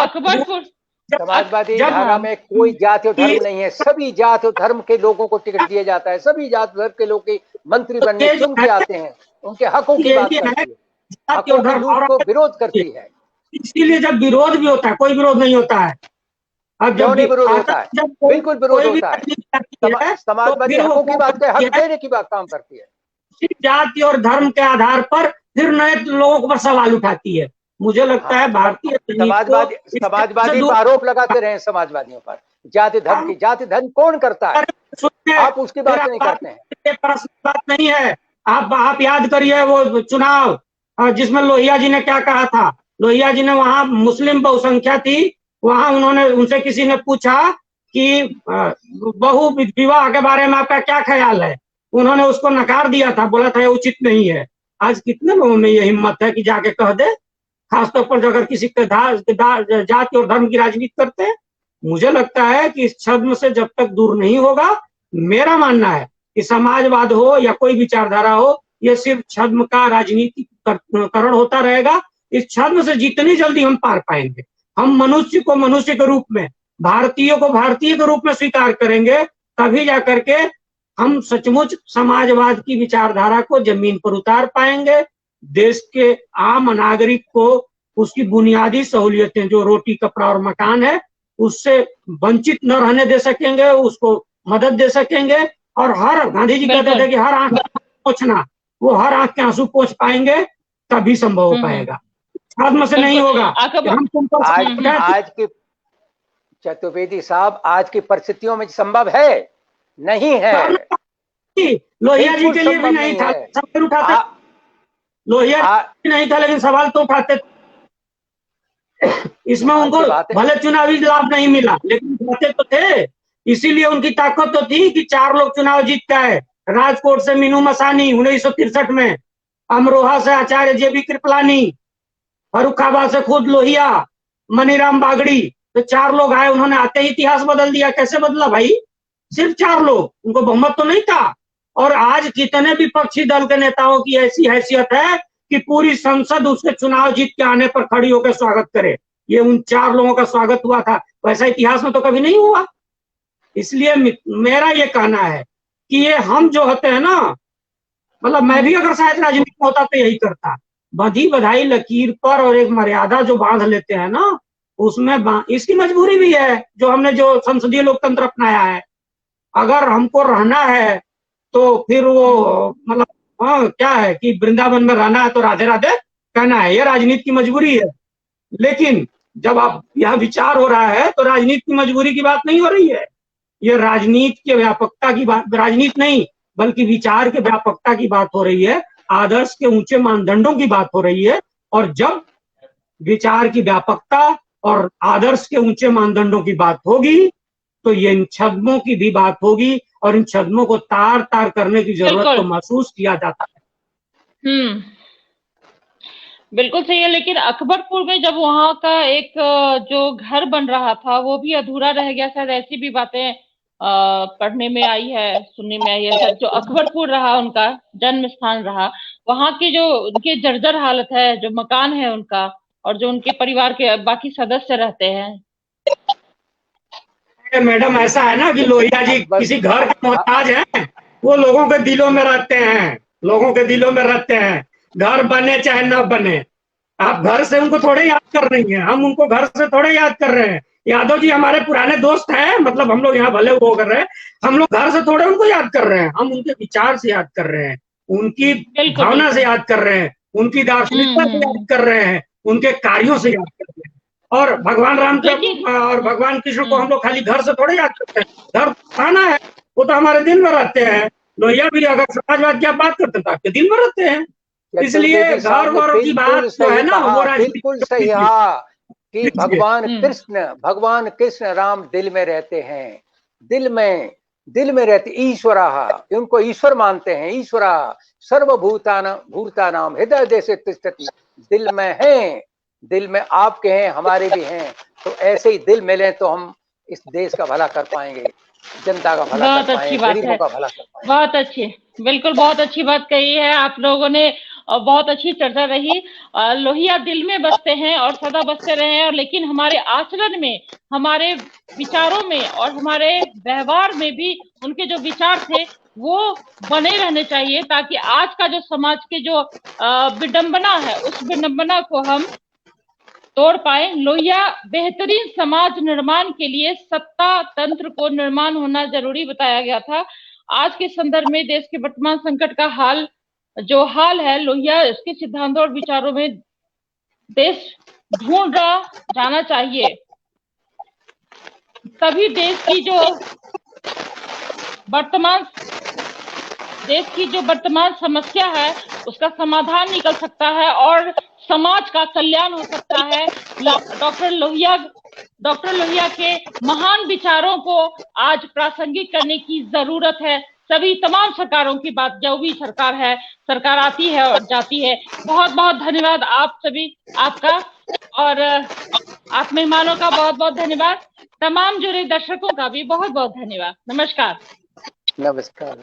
समाजवादी धारा में कोई जाति और धर्म नहीं है, सभी जाति और धर्म के लोगों को टिकट दिया जाता है। सभी जाति धर्म के लोग मंत्री बनने चुन के आते हैं, उनके हकों की बात करती है, हकों की लूट को विरोध करती है। इसीलिए जब विरोध भी होता है, कोई विरोध नहीं होता है। अब जब विरोध होता है, बिल्कुल विरोध होता है। समाजवादी हकों की बात, हक देने की बात काम करती है। जाति और धर्म के आधार पर फिर नए लोगों पर सवाल उठाती है। मुझे लगता है भारतीय समाजवादी पर आरोप लगाते रहे समाजवादियों पर, जाति धर्म की, जाति धर्म कौन करता है? आप उसकी बात नहीं करते हैं। बात नहीं है। आप याद करिए वो चुनाव जिसमें लोहिया जी ने क्या कहा था। लोहिया जी ने वहां मुस्लिम बहुसंख्या थी, वहां उन्होंने उनसे किसी ने पूछा कि बहु विवाह के बारे में आपका क्या ख्याल है। उन्होंने उसको नकार दिया था, बोला था ये उचित नहीं है। आज कितने लोगों में ये हिम्मत है कि जाके कह दे, खासतौर पर अगर किसी के जाति और धर्म की राजनीति करते हैं। मुझे लगता है कि इस छद्म से जब तक दूर नहीं होगा, मेरा मानना है कि समाजवाद हो या कोई विचारधारा हो, ये सिर्फ छद्म का राजनीतिकरण होता रहेगा। इस छद्म से जितनी जल्दी हम पार पाएंगे, हम मनुष्य को मनुष्य के रूप में, भारतीयों को भारतीय के रूप में स्वीकार करेंगे, तभी जाकर के हम सचमुच समाजवाद की विचारधारा को जमीन पर उतार पाएंगे। देश के आम नागरिक को उसकी बुनियादी सहूलियतें, जो रोटी कपड़ा और मकान है, उससे वंचित न रहने दे सकेंगे, उसको मदद दे सकेंगे। और हर, गांधी जी कहते थे कि हर आंख पोंछना, वो हर आंख के आंसू पोंछ पाएंगे, तभी संभव हो पाएगा। छद्म से नहीं होगा। हम तुमको आज की चतुर्वेदी साहब, आज की परिस्थितियों में संभव है नहीं है। लोहिया जी के लिए भी नहीं था, सवाल उठाते। लोहिया नहीं था लेकिन सवाल तो उठाते। इसमें उनको भले चुनावी लाभ नहीं मिला, लेकिन उठाते तो थे। इसीलिए उनकी ताकत तो थी कि 4 लोग चुनाव जीत के आए। राजकोट से मीनू मसानी 1963 में, अमरोहा से आचार्य जेबी कृपलानी, फर्रुखाबाद से खुद लोहिया, मनीराम बागड़ी, तो 4 लोग आए। उन्होंने आते ही इतिहास बदल दिया। कैसे बदला भाई? सिर्फ 4 लोग, उनको बहुमत तो नहीं था। और आज कितने विपक्षी दल के नेताओं की ऐसी हैसियत है कि पूरी संसद उसके चुनाव जीत के आने पर खड़ी होकर स्वागत करे। ये उन 4 लोगों का स्वागत हुआ था, वैसा इतिहास में तो कभी नहीं हुआ। इसलिए मेरा ये कहना है कि ये हम जो होते हैं ना, मतलब मैं भी अगर शायद राजनीति में होता तो यही करता। बधी बधाई लकीर पर और एक मर्यादा जो बांध लेते हैं ना, उसमें इसकी मजबूरी भी है, जो हमने जो संसदीय लोकतंत्र अपनाया है। अगर हमको रहना है तो फिर वो मतलब क्या है कि वृंदावन में रहना है तो राधे राधे कहना है, ये राजनीति की मजबूरी है। लेकिन जब आप यहाँ विचार हो रहा है तो राजनीति की मजबूरी की बात नहीं हो रही है, ये राजनीति के व्यापकता की बात, राजनीति नहीं बल्कि विचार के व्यापकता की बात हो रही है, आदर्श के ऊंचे मानदंडों की बात हो रही है। और जब विचार की व्यापकता और आदर्श के ऊंचे मानदंडों की बात होगी तो ये इन छद्मों की भी बात होगी, और इन छद्मों को तार तार करने की जरूरत तो महसूस किया जाता है। बिल्कुल सही है। लेकिन अकबरपुर में जब वहां का एक जो घर बन रहा था वो भी अधूरा रह गया, शायद ऐसी भी बातें पढ़ने में आई है, सुनने में आई है। जो अकबरपुर रहा, उनका जन्म स्थान रहा, वहां की जो उनकी जर्जर हालत है, जो मकान है उनका, और जो उनके परिवार के बाकी सदस्य रहते हैं। मैडम ऐसा है ना कि लोहिया जी किसी घर के मोहताज हैं, वो लोगों के दिलों में रहते हैं, लोगों के दिलों में रहते हैं, घर बने चाहे न बने। आप घर से उनको थोड़े याद कर रही हैं, हम उनको घर से थोड़े याद कर रहे हैं। यादव जी हमारे पुराने दोस्त हैं, मतलब हम लोग यहाँ भले वो कर रहे हैं, हम लोग घर से थोड़े उनको याद कर रहे हैं, हम उनके विचार से याद कर रहे हैं, उनकी भावना से याद कर रहे हैं, उनकी दार्शनिकता से याद कर रहे हैं, उनके कार्यों से याद कर रहे हैं। और भगवान राम और भगवान कृष्ण को हम लोग खाली घर से थोड़े याद करते हैं, घर खाना है, वो तो हमारे दिल में रहते हैं। लोहिया भी अगर समाजवाद की बात करते हैं तो आपके दिल में रहते हैं। इसलिए घर वर की बात जो है ना, वो बिल्कुल सही कि भगवान कृष्ण राम दिल में रहते हैं, दिल में रहते। ईश्वरा, उनको ईश्वर मानते हैं। ईश्वरा सर्वभूतानाम हृदय देशे तिष्ठति, दिल में है, दिल में आपके हैं, हमारे भी हैं। तो ऐसे ही दिल मिले तो हम इस देश का भला कर पाएंगे, जनता का भला कर पाएंगे, गरीबों का भला कर पाएंगे। बहुत अच्छी, बिल्कुल बहुत अच्छी बात कही है आप लोगों ने, बहुत अच्छी चर्चा रही। लोहिया दिल में बसते हैं और सदा बसते रहे हैं, लेकिन हमारे आचरण में, हमारे विचारों में और हमारे व्यवहार में भी उनके जो विचार थे वो बने रहने चाहिए, ताकि आज का जो समाज के जो विडंबना है, उस विडंबना को हम तोड़ पाए। लोहिया बेहतरीन समाज निर्माण के लिए सत्ता तंत्र को निर्माण होना जरूरी बताया गया था। आज के संदर्भ में देश के वर्तमान संकट का हाल जो हाल है लोहिया, इसके सिद्धांतों और विचारों में देश ढूंढा जाना चाहिए, तभी देश की जो वर्तमान समस्या है उसका समाधान निकल सकता है और समाज का कल्याण हो सकता है। डॉक्टर लोहिया के महान विचारों को आज प्रासंगिक करने की जरूरत है। सभी तमाम सरकारों की बात, जो भी सरकार आती है और जाती है। बहुत बहुत धन्यवाद आप सभी, आपका और आप मेहमानों का बहुत बहुत धन्यवाद। तमाम जुड़े दर्शकों का भी बहुत बहुत धन्यवाद। नमस्कार। नमस्कार।